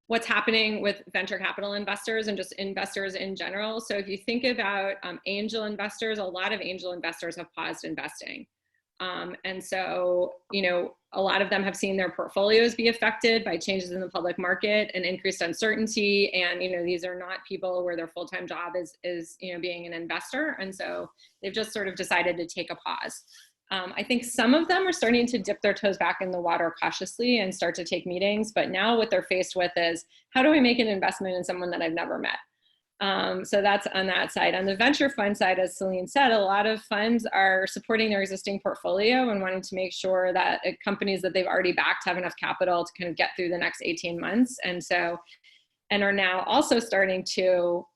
Speaker 2: what's happening with venture capital investors and just investors in general. So if you think about angel investors, a lot of angel investors have paused investing. And so, a lot of them have seen their portfolios be affected by changes in the public market and increased uncertainty. And, these are not people where their full-time job is being an investor. And so they've just sort of decided to take a pause. I think some of them are starting to dip their toes back in the water cautiously and start to take meetings. But now what they're faced with is, how do I make an investment in someone that I've never met? So that's on that side. On the venture fund side, as Celine said, a lot of funds are supporting their existing portfolio and wanting to make sure that companies that they've already backed have enough capital to kind of get through the next 18 months. And are now also starting to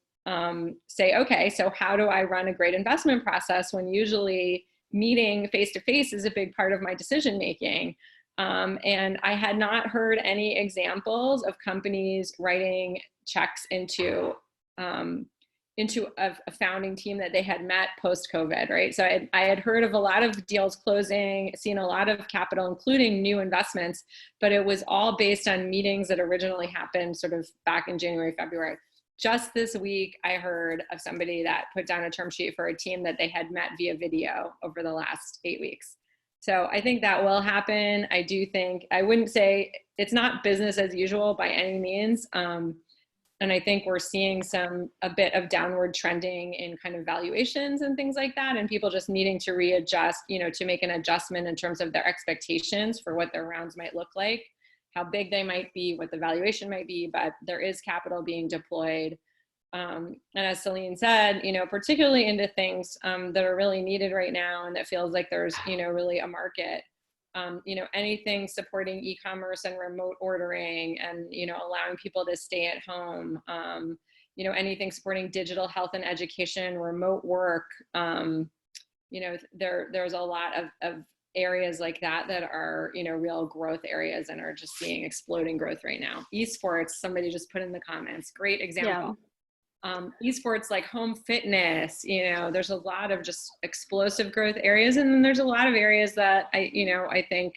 Speaker 2: say, okay, so how do I run a great investment process when usually meeting face-to-face is a big part of my decision-making. And I had not heard any examples of companies writing checks into into a founding team that they had met post-COVID, right? So I had heard of a lot of deals closing, seen a lot of capital, including new investments, but it was all based on meetings that originally happened sort of back in January, February. Just this week, I heard of somebody that put down a term sheet for a team that they had met via video over the last 8 weeks. So I think that will happen. I do think, I wouldn't say it's not business as usual by any means. And I think we're seeing a bit of downward trending in kind of valuations and things like that, and people just needing to readjust, to make an adjustment in terms of their expectations for what their rounds might look like, how big they might be, what the valuation might be, but there is capital being deployed. And as Celine said, particularly into things that are really needed right now, and that feels like there's, really a market. Anything supporting e-commerce and remote ordering and, allowing people to stay at home, anything supporting digital health and education, remote work, there's a lot of areas like that are, real growth areas and are just seeing exploding growth right now. Esports, somebody just put in the comments, great example.
Speaker 3: Yeah.
Speaker 2: Esports like home fitness, there's a lot of just explosive growth areas. And then there's a lot of areas that I think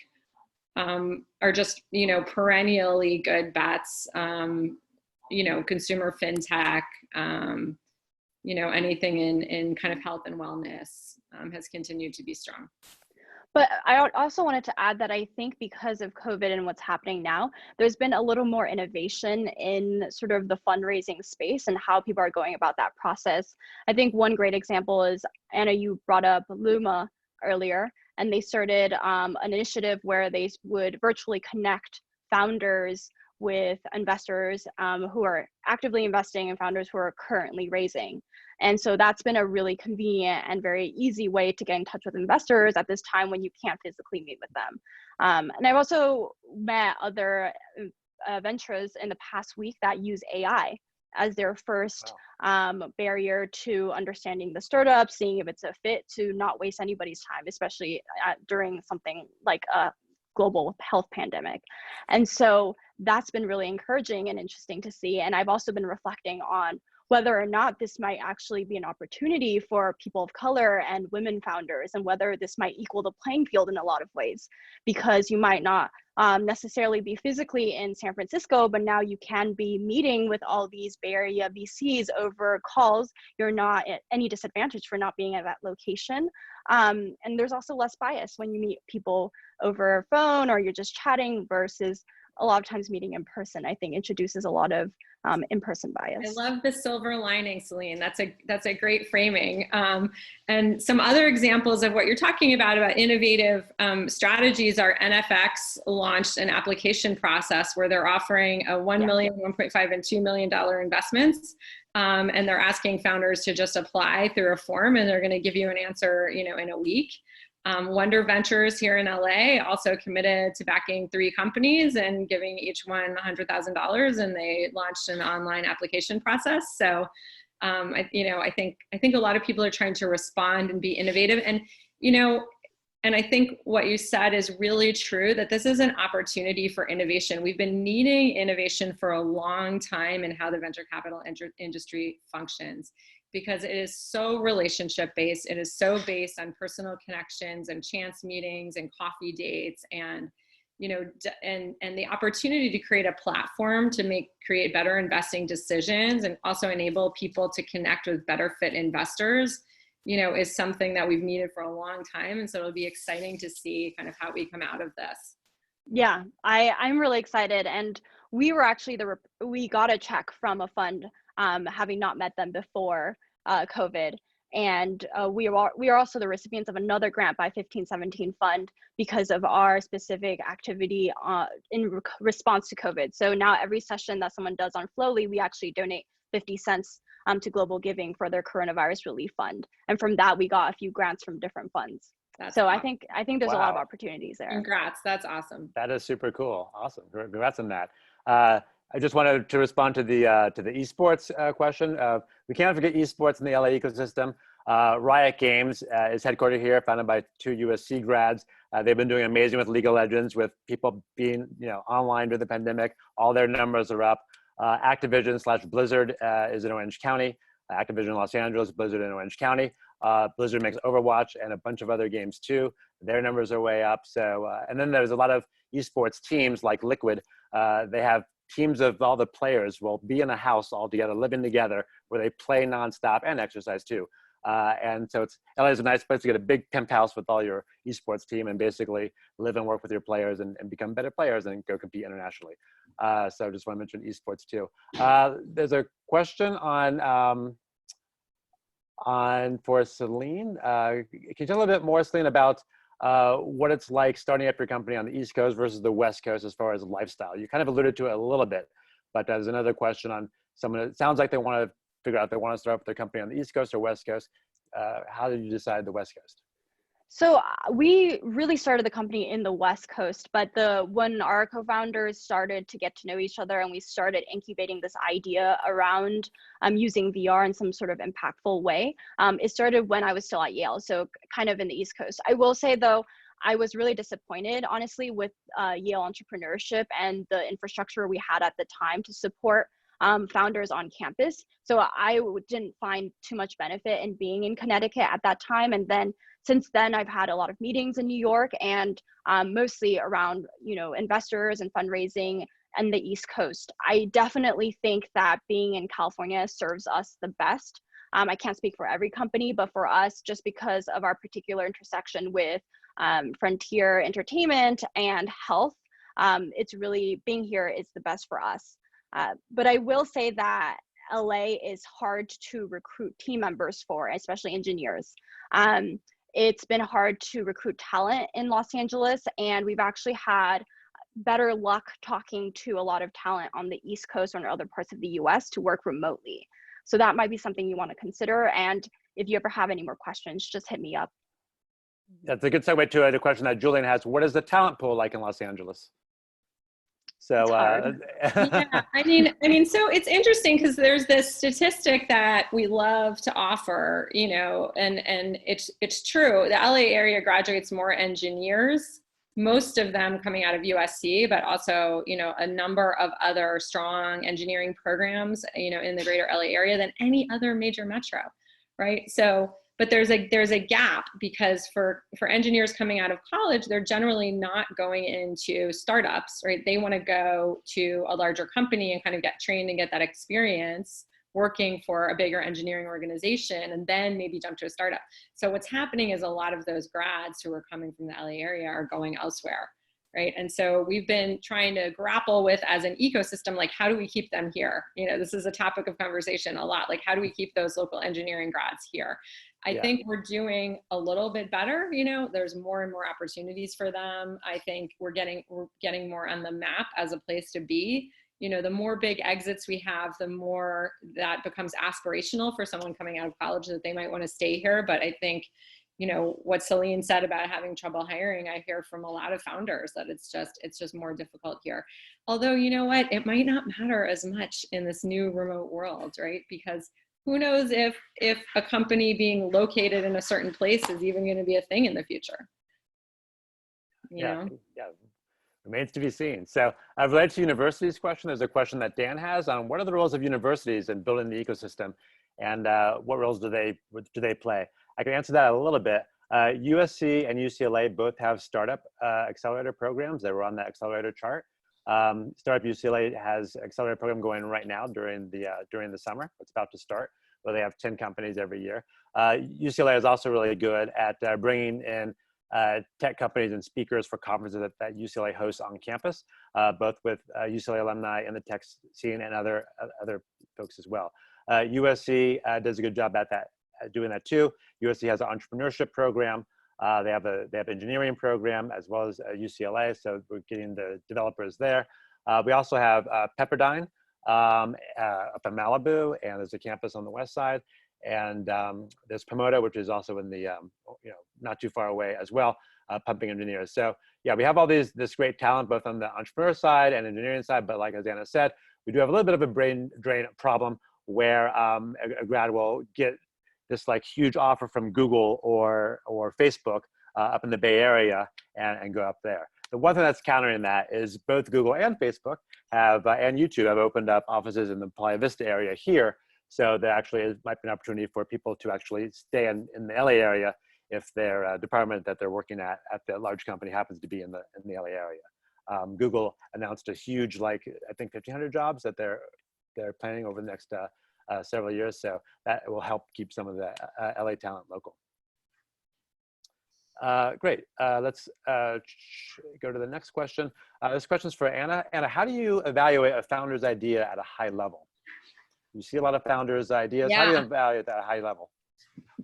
Speaker 2: are just, perennially good bets, consumer fintech, anything in kind of health and wellness has continued to be strong.
Speaker 3: But I also wanted to add that I think because of COVID and what's happening now, there's been a little more innovation in sort of the fundraising space and how people are going about that process. I think one great example is, Anna, you brought up Luma earlier, and they started an initiative where they would virtually connect founders with investors who are actively investing and founders who are currently raising. And so that's been a really convenient and very easy way to get in touch with investors at this time when you can't physically meet with them. And I've also met other ventures in the past week that use AI as their first barrier to understanding the startup, seeing if it's a fit, to not waste anybody's time, especially during something like a global health pandemic. And so that's been really encouraging and interesting to see. And I've also been reflecting on whether or not this might actually be an opportunity for people of color and women founders, and whether this might equal the playing field in a lot of ways, because you might not necessarily be physically in San Francisco, but now you can be meeting with all these Bay Area VCs over calls. You're not at any disadvantage for not being at that location. And there's also less bias when you meet people over phone or you're just chatting versus a lot of times meeting in person. I think introduces a lot of in-person bias.
Speaker 2: I love the silver lining, Celine. That's a great framing. And some other examples of what you're talking about innovative strategies are NFX launched an application process where they're offering a $1 million, $1.5, and $2 million investments. And they're asking founders to just apply through a form, and they're going to give you an answer, in a week. Wonder Ventures here in LA also committed to backing 3 companies and giving each one $100,000, and they launched an online application process. So, I think a lot of people are trying to respond and be innovative, and and I think what you said is really true, that this is an opportunity for innovation. We've been needing innovation for a long time in how the venture capital industry functions, because it is so relationship based. It is so based on personal connections and chance meetings and coffee dates, and and the opportunity to create a platform to create better investing decisions and also enable people to connect with better fit investors, is something that we've needed for a long time. And so it'll be exciting to see kind of how we come out of this.
Speaker 3: Yeah, I'm really excited. And we were actually we got a check from a fund, having not met them before COVID. And we are also the recipients of another grant by 1517 Fund because of our specific activity in response to COVID. So now every session that someone does on Flowly, we actually donate 50 cents to Global Giving for their coronavirus relief fund. And from that, we got a few grants from different funds. So awesome. I think there's a lot of opportunities there.
Speaker 2: Congrats, that's awesome.
Speaker 1: That is super cool. Awesome, congrats on that. I just wanted to respond to the esports question. We can't forget esports in the LA ecosystem. Riot Games is headquartered here, founded by 2 USC grads. They've been doing amazing with League of Legends, with people being online during the pandemic. All their numbers are up. Activision / Blizzard is in Orange County. Activision Los Angeles, Blizzard in Orange County. Blizzard makes Overwatch and a bunch of other games too. Their numbers are way up. So, and then there's a lot of esports teams like Liquid. They have teams of all the players will be in a house all together, living together, where they play nonstop and exercise too. And so LA is a nice place to get a big penthouse with all your esports team and basically live and work with your players and become better players and go compete internationally. So just want to mention esports too. There's a question on for Celine. Can you tell a little bit more, Celine, about what it's like starting up your company on the East Coast versus the West Coast as far as lifestyle? You kind of alluded to it a little bit, but there's another question on someone. It sounds like they want to figure out if they want to start up their company on the East Coast or West Coast. How did you decide the West Coast?
Speaker 3: So we really started the company in the West Coast, but when our co-founders started to get to know each other and we started incubating this idea around using VR in some sort of impactful way, it started when I was still at Yale, so kind of in the East Coast. I will say though, I was really disappointed, honestly, with Yale entrepreneurship and the infrastructure we had at the time to support founders on campus. So I didn't find too much benefit in being in Connecticut at that time. And then since then, I've had a lot of meetings in New York and mostly around, investors and fundraising and the East Coast. I definitely think that being in California serves us the best. I can't speak for every company, but for us, just because of our particular intersection with frontier entertainment and health, it's really being here is the best for us. But I will say that LA is hard to recruit team members for, especially engineers. It's been hard to recruit talent in Los Angeles, and we've actually had better luck talking to a lot of talent on the East Coast or in other parts of the US to work remotely. So that might be something you want to consider. And if you ever have any more questions, just hit me up.
Speaker 1: That's a good segue to a question that Julian has. What is the talent pool like in Los Angeles? So,
Speaker 2: yeah, I mean, so it's interesting because there's this statistic that we love to offer, and it's true. The LA area graduates more engineers, most of them coming out of USC, but also, a number of other strong engineering programs, in the greater LA area than any other major metro, right? So, but there's a gap because for engineers coming out of college, they're generally not going into startups, right? They want to go to a larger company and kind of get trained and get that experience working for a bigger engineering organization and then maybe jump to a startup. So what's happening is a lot of those grads who are coming from the LA area are going elsewhere, right? And so we've been trying to grapple with, as an ecosystem, like, how do we keep them here? This is a topic of conversation a lot. Like, how do we keep those local engineering grads here? I think we're doing a little bit better. There's more and more opportunities for them. I think we're getting more on the map as a place to be. The more big exits we have, the more that becomes aspirational for someone coming out of college that they might want to stay here. But I think, what Celine said about having trouble hiring, I hear from a lot of founders that it's just more difficult here. Although, you know what, it might not matter as much in this new remote world, right? Because who knows if a company being located in a certain place is even going to be a thing in the future. You know?
Speaker 1: Remains to be seen. So related to universities question, there's a question that Dan has on what are the roles of universities in building the ecosystem, and what roles do they play? I can answer that a little bit. USC and UCLA both have startup accelerator programs. They were on the accelerator chart. Startup UCLA has an accelerator program going right now during the summer. It's about to start, where they have 10 companies every year. UCLA is also really good at bringing in tech companies and speakers for conferences that UCLA hosts on campus, both with UCLA alumni in the tech scene and other folks as well. USC does a good job at doing that too. USC has an entrepreneurship program. They have engineering program as well as UCLA, so we're getting the developers there. We also have Pepperdine up in Malibu, and there's a campus on the west side. And there's Pomona, which is also in the not too far away as well, pumping engineers. So yeah, we have all this great talent both on the entrepreneur side and engineering side. But like as Anna said, we do have a little bit of a brain drain problem where a grad will get this like huge offer from Google or Facebook up in the Bay Area and go up there. The one thing that's countering that is both Google and Facebook have and YouTube have opened up offices in the Playa Vista area here. So there actually might be an opportunity for people to actually stay in the LA area if their department that they're working at the large company happens to be in the LA area. Google announced a huge, like, I think 1,500 jobs that they're planning over the next several years. So that will help keep some of the LA talent local. Great. Let's go to the next question. This question is for Anna. Anna, how do you evaluate a founder's idea at a high level? You see a lot of founders' ideas. How do you evaluate that at a high level?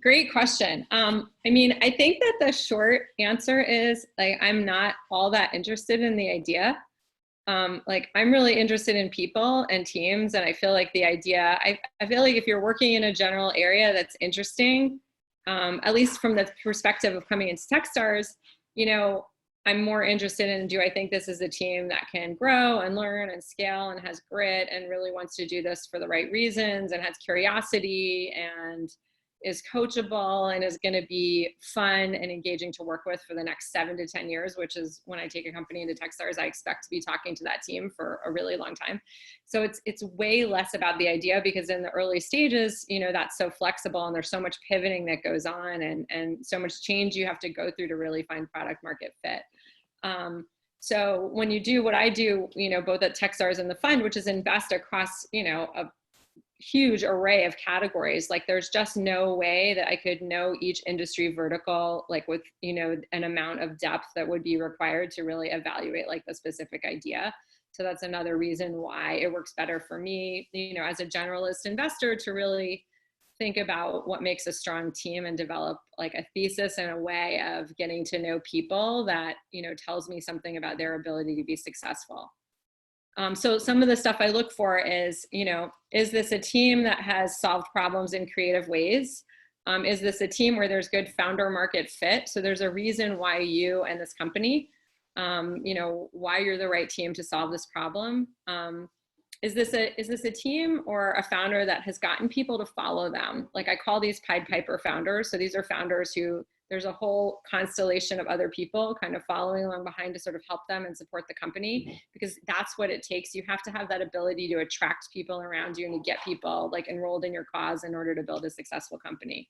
Speaker 2: Great question. I mean, I think that the short answer is, like, I'm not all that interested in the idea. Like, I'm really interested in people and teams, and I feel like the idea, I feel like if you're working in a general area that's interesting, at least from the perspective of coming into Techstars, you know, I'm more interested in, do I think this is a team that can grow and learn and scale and has grit and really wants to do this for the right reasons and has curiosity and is coachable and is going to be fun and engaging to work with for the next 7 to 10 years, which is when I take a company into Techstars, I expect to be talking to that team for a really long time. So it's way less about the idea, because in the early stages, you know, that's so flexible and there's so much pivoting that goes on and so much change you have to go through to really find product market fit. So when you do what I do, you know, both at Techstars and the fund, which is invest across, you know, a huge array of categories, like there's just no way that I could know each industry vertical, like with, you know, an amount of depth that would be required to really evaluate like the specific idea. So that's another reason why it works better for me, you know, as a generalist investor, to really think about what makes a strong team and develop like a thesis and a way of getting to know people that, you know, tells me something about their ability to be successful. So some of the stuff I look for is, you know, is this a team that has solved problems in creative ways? Is this a team where there's good founder market fit? So there's a reason why you and this company, you know, why you're the right team to solve this problem. Is this a team or a founder that has gotten people to follow them? Like, I call these Pied Piper founders. So these are founders who there's a whole constellation of other people kind of following along behind to sort of help them and support the company, because that's what it takes. You have to have that ability to attract people around you and to get people like enrolled in your cause in order to build a successful company.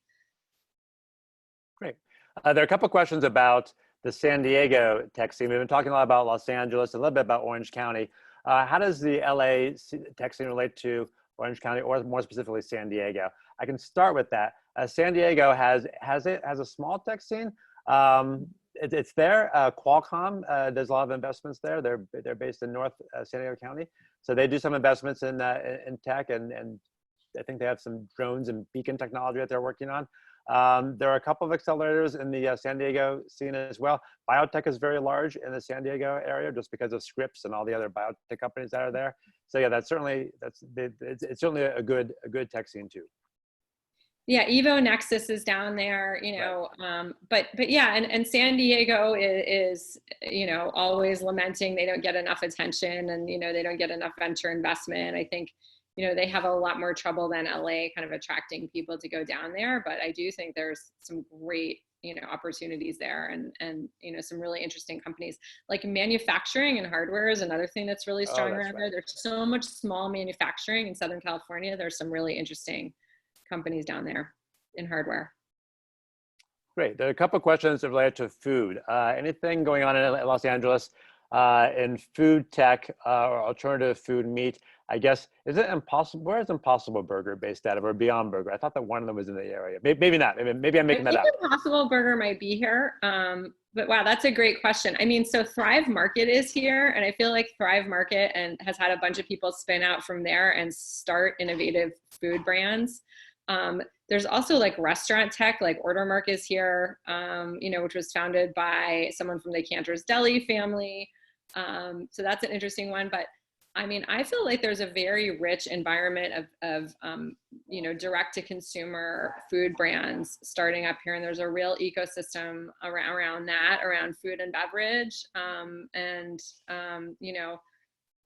Speaker 1: Great. There are a couple questions about the San Diego tech scene. We've been talking a lot about Los Angeles, a little bit about Orange County. How does the LA tech scene relate to Orange County, or more specifically San Diego? I can start with that. San Diego has a small tech scene. It's there. Qualcomm does a lot of investments there. They're based in North San Diego County, so they do some investments in tech, and I think they have some drones and beacon technology that they're working on. There are a couple of accelerators in the San Diego scene as well. Biotech is very large in the San Diego area just because of Scripps and all the other biotech companies that are there. So yeah, it's certainly a good tech scene too.
Speaker 2: Yeah, Evo Nexus is down there, you know, right. But yeah, and San Diego is, you know, always lamenting they don't get enough attention, and, you know, they don't get enough venture investment. I think, you know, they have a lot more trouble than LA kind of attracting people to go down there, but I do think there's some great, you know, opportunities there, and you know, some really interesting companies. Like manufacturing and hardware is another thing that's really strong around there. There's so much small manufacturing in Southern California. There's some really interesting companies down there in hardware.
Speaker 1: Great. There are a couple of questions related to food. Anything going on in Los Angeles in food tech or alternative food meat? I guess, is it Impossible? Where is Impossible Burger based out of, or Beyond Burger? I thought that one of them was in the area. Maybe not. Maybe I'm making that up.
Speaker 2: Impossible Burger might be here. But wow, that's a great question. I mean, so Thrive Market is here, and I feel like Thrive Market has had a bunch of people spin out from there and start innovative food brands. There's also like restaurant tech, like Ordermark is here, you know, which was founded by someone from the Cantor's Deli family. So that's an interesting one. But I mean, I feel like there's a very rich environment of you know, direct to consumer food brands starting up here. And there's a real ecosystem around that, around food and beverage. You know,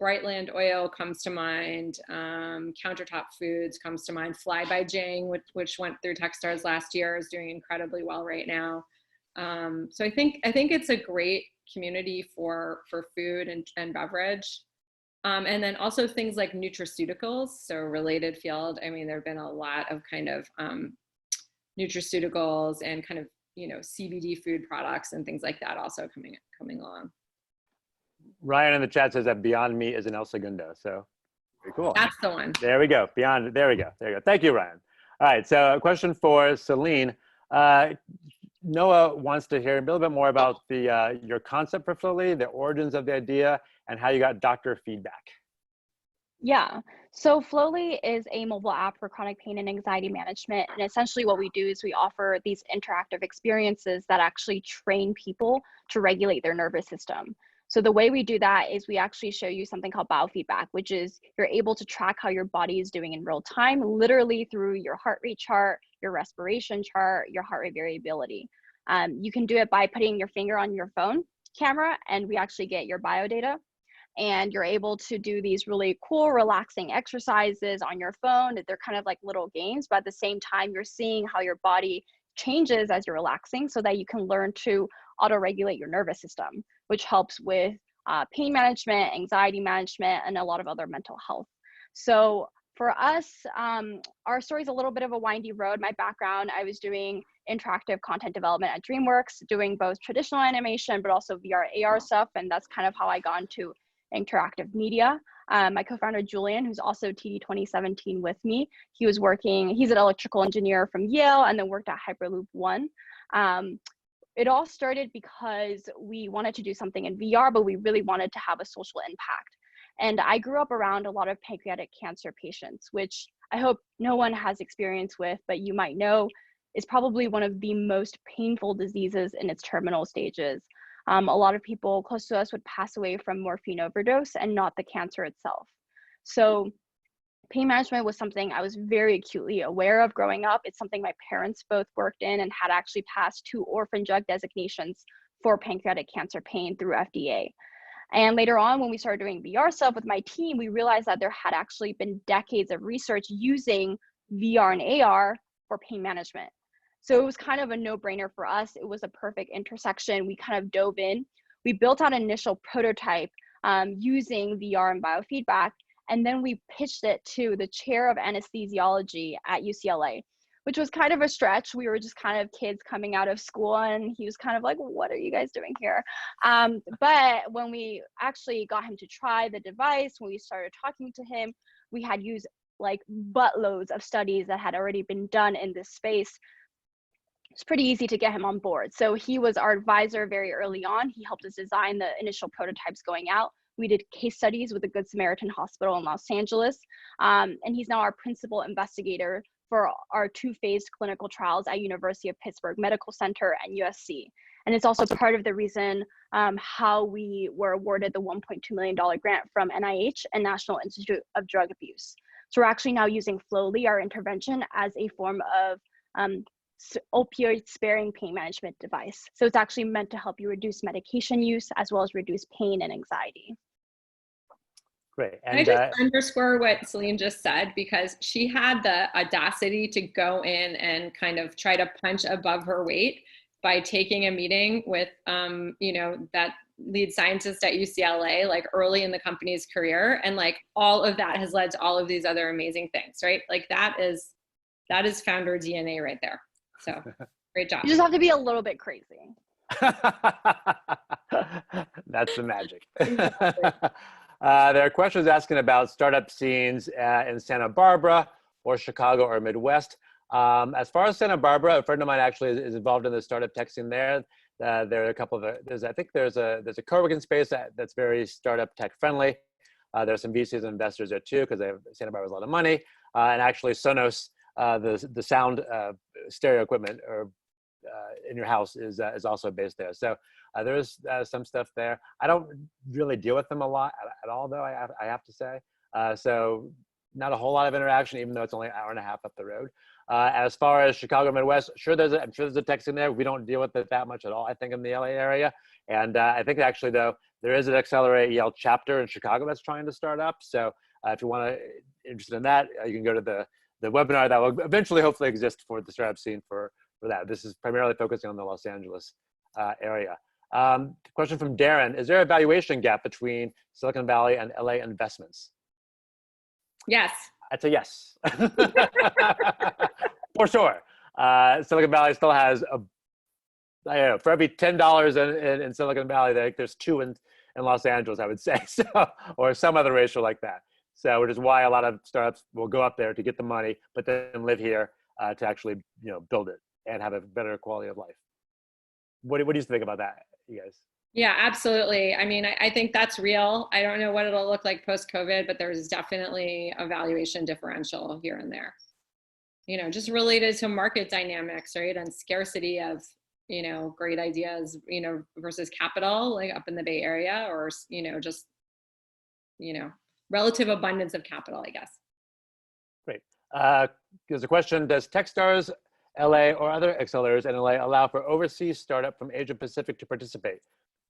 Speaker 2: Brightland Oil comes to mind, Countertop Foods comes to mind, Fly by Jing, which went through Techstars last year, is doing incredibly well right now. So I think it's a great community for food and beverage. And then also things like nutraceuticals, so related field. I mean, there have been a lot of kind of nutraceuticals and kind of, you know, CBD food products and things like that also coming along.
Speaker 1: Ryan in the chat says that Beyond Meat is in El Segundo. So very cool.
Speaker 2: That's the one.
Speaker 1: There we go. Beyond, there we go. There you go. Thank you, Ryan. All right. So a question for Celine. Noah wants to hear a little bit more about the your concept for Flowly, the origins of the idea, and how you got doctor feedback.
Speaker 3: Yeah, so Flowly is a mobile app for chronic pain and anxiety management. And essentially what we do is we offer these interactive experiences that actually train people to regulate their nervous system. So the way we do that is we actually show you something called biofeedback, which is you're able to track how your body is doing in real time, literally through your heart rate chart, your respiration chart, your heart rate variability. You can do it by putting your finger on your phone camera, and we actually get your bio data. And you're able to do these really cool, relaxing exercises on your phone. They're kind of like little games, but at the same time, you're seeing how your body changes as you're relaxing so that you can learn to auto-regulate your nervous system, which helps with pain management, anxiety management, and a lot of other mental health. So for us, our story is a little bit of a windy road. My background, I was doing interactive content development at DreamWorks, doing both traditional animation, but also VR, AR stuff. And that's kind of how I got into interactive media. My co-founder Julian, who's also TD 2017 with me, he's an electrical engineer from Yale and then worked at Hyperloop One. It all started because we wanted to do something in VR, but we really wanted to have a social impact. And I grew up around a lot of pancreatic cancer patients, which I hope no one has experience with, but you might know is probably one of the most painful diseases in its terminal stages. A lot of people close to us would pass away from morphine overdose and not the cancer itself. So pain management was something I was very acutely aware of growing up. It's something my parents both worked in and had actually passed 2 orphan drug designations for pancreatic cancer pain through FDA. And later on, when we started doing VR stuff with my team, we realized that there had actually been decades of research using VR and AR for pain management. So it was kind of a no-brainer for us. It was a perfect intersection. We kind of dove in. We built out an initial prototype using VR and biofeedback, and then we pitched it to the chair of anesthesiology at UCLA, which was kind of a stretch. We were just kind of kids coming out of school, and he was kind of like, what are you guys doing here? But when we actually got him to try the device, when we started talking to him, we had used like buttloads of studies that had already been done in this space. It's pretty easy to get him on board. So he was our advisor very early on. He helped us design the initial prototypes going out. We did case studies with the Good Samaritan Hospital in Los Angeles. And he's now our principal investigator for our 2-phase clinical trials at University of Pittsburgh Medical Center and USC. And it's also part of the reason how we were awarded the $1.2 million grant from NIH and National Institute of Drug Abuse. So we're actually now using Flowly, our intervention, as a form of opioid sparing pain management device. So it's actually meant to help you reduce medication use as well as reduce pain and anxiety.
Speaker 1: Great.
Speaker 2: And I just underscore what Celine just said, because she had the audacity to go in and kind of try to punch above her weight by taking a meeting with, you know, that lead scientist at UCLA, like early in the company's career. And like all of that has led to all of these other amazing things, right? Like that is founder DNA right there. So great job.
Speaker 3: You just have to be a little bit crazy.
Speaker 1: That's the magic. There are questions asking about startup scenes in Santa Barbara or Chicago or Midwest. As far as Santa Barbara, a friend of mine actually is involved in the startup tech scene there. There are a couple of, I think there's a co-working space that's very startup tech friendly. There's some VCs and investors there too, because Santa Barbara has a lot of money. And actually Sonos, the sound stereo equipment in your house is also based there. So there's some stuff there. I don't really deal with them a lot at all, though, I have to say. So not a whole lot of interaction, even though it's only an hour and a half up the road. As far as Chicago Midwest, I'm sure there's a tech scene there. We don't deal with it that much at all, I think, in the LA area. And I think actually, though, there is an Accelerate Yale chapter in Chicago that's trying to start up. So if you want to interested in that, you can go to the webinar that will eventually hopefully exist for the startup scene for that. This is primarily focusing on the Los Angeles area. Question from Darren: is there a valuation gap between Silicon Valley and LA investments?
Speaker 2: Yes.
Speaker 1: I'd say yes. For sure. Silicon Valley still has I don't know, for every $10 in Silicon Valley, there's 2 in Los Angeles, I would say, so, or some other ratio like that. So, which is why a lot of startups will go up there to get the money, but then live here to actually, build it and have a better quality of life. What do you think about that, you guys?
Speaker 2: Yeah, absolutely. I mean, I think that's real. I don't know what it'll look like post-COVID, but there's definitely a valuation differential here and there. Just related to market dynamics, right? And scarcity of, great ideas, versus capital, like up in the Bay Area, or, just, relative abundance of capital, I guess. Great.
Speaker 1: There's a question: does Techstars LA or other accelerators in LA allow for overseas startup from Asia Pacific to participate?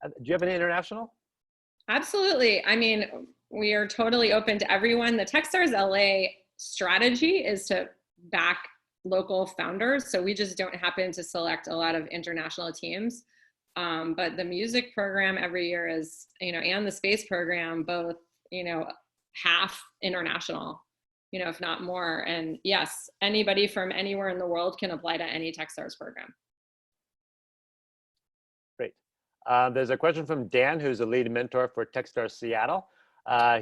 Speaker 1: Do you have any international?
Speaker 2: Absolutely. I mean, we are totally open to everyone. The Techstars LA strategy is to back local founders. So we just don't happen to select a lot of international teams. But the music program every year is, and the space program, both, half international, if not more. And yes, anybody from anywhere in the world can apply to any Techstars program.
Speaker 1: Great. There's a question from Dan, who's a lead mentor for Techstars Seattle.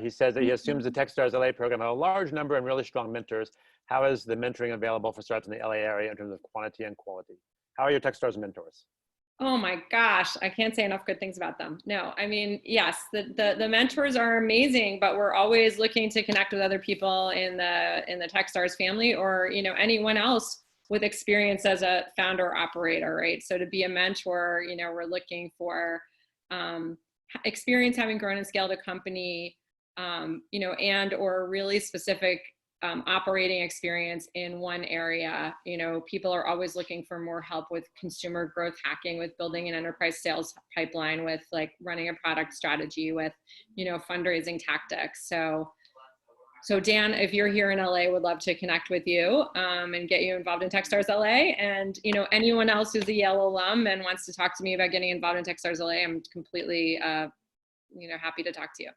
Speaker 1: He says that he assumes the Techstars LA program has a large number and really strong mentors. How is the mentoring available for startups in the LA area in terms of quantity and quality? How are your Techstars mentors?
Speaker 2: Oh my gosh, I can't say enough good things about them. No, I mean, yes, the mentors are amazing, but we're always looking to connect with other people in the Techstars family, or anyone else with experience as a founder or operator, right? So to be a mentor, we're looking for experience having grown and scaled a company, and or really specific operating experience in one area. People are always looking for more help with consumer growth hacking, with building an enterprise sales pipeline, with like running a product strategy, with, fundraising tactics. So Dan, if you're here in LA, would love to connect with you and get you involved in Techstars LA. And, anyone else who's a Yale alum and wants to talk to me about getting involved in Techstars LA, I'm completely, happy to talk to you.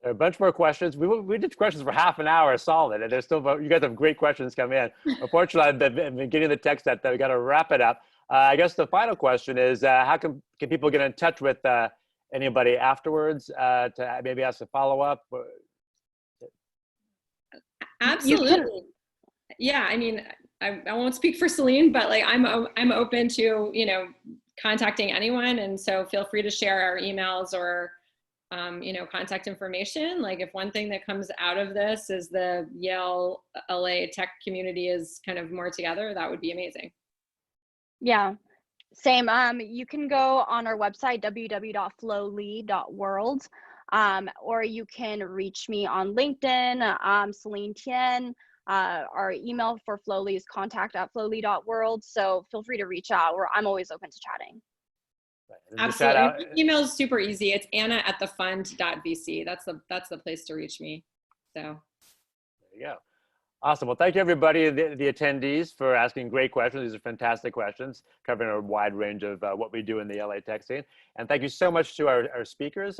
Speaker 1: There are a bunch more questions. We did questions for half an hour solid, and there's still, you guys have great questions come in. Unfortunately, I've been getting the text that we got to wrap it up. I guess the final question is, how can people get in touch with anybody afterwards to maybe ask a follow-up?
Speaker 2: Absolutely. Yeah, I mean, I won't speak for Celine, but like I'm open to, contacting anyone. And so feel free to share our emails or contact information. Like if one thing that comes out of this is the Yale LA tech community is kind of more together, that would be amazing.
Speaker 3: Yeah, same. You can go on our website, www.flowly.world, or you can reach me on LinkedIn, Celine Tien. Our email for Flowly is contact@flowly.world. So feel free to reach out, I'm always open to chatting.
Speaker 2: Absolutely. Email is super easy. It's anna@thefund.vc. That's the place to reach me. So
Speaker 1: there you go. Awesome. Well, thank you everybody, the attendees, for asking great questions. These are fantastic questions covering a wide range of what we do in the LA tech scene. And thank you so much to our speakers,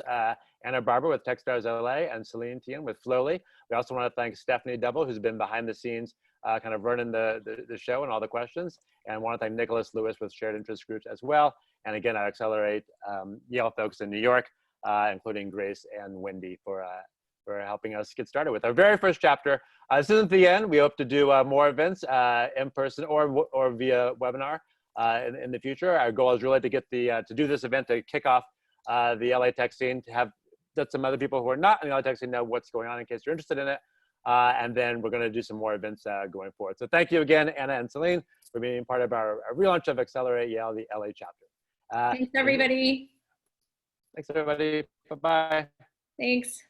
Speaker 1: Anna Barber with Techstars LA and Celine Tien with Flowly. We also want to thank Stephanie Double, who's been behind the scenes kind of running the show and all the questions. And I want to thank Nicholas Lewis with Shared Interest Groups as well. And again, I Accelerate Yale folks in New York, including Grace and Wendy for helping us get started with our very first chapter. This isn't the end. We hope to do more events in person or via webinar in the future. Our goal is really to get to do this event to kick off the LA tech scene, to let some other people who are not in the LA tech scene know what's going on in case you're interested in it. And then we're going to do some more events going forward. So thank you again, Anna and Celine, for being part of our relaunch of Accelerate Yale, the LA chapter.
Speaker 2: Thanks, everybody.
Speaker 1: Thanks, everybody. Bye-bye.
Speaker 2: Thanks.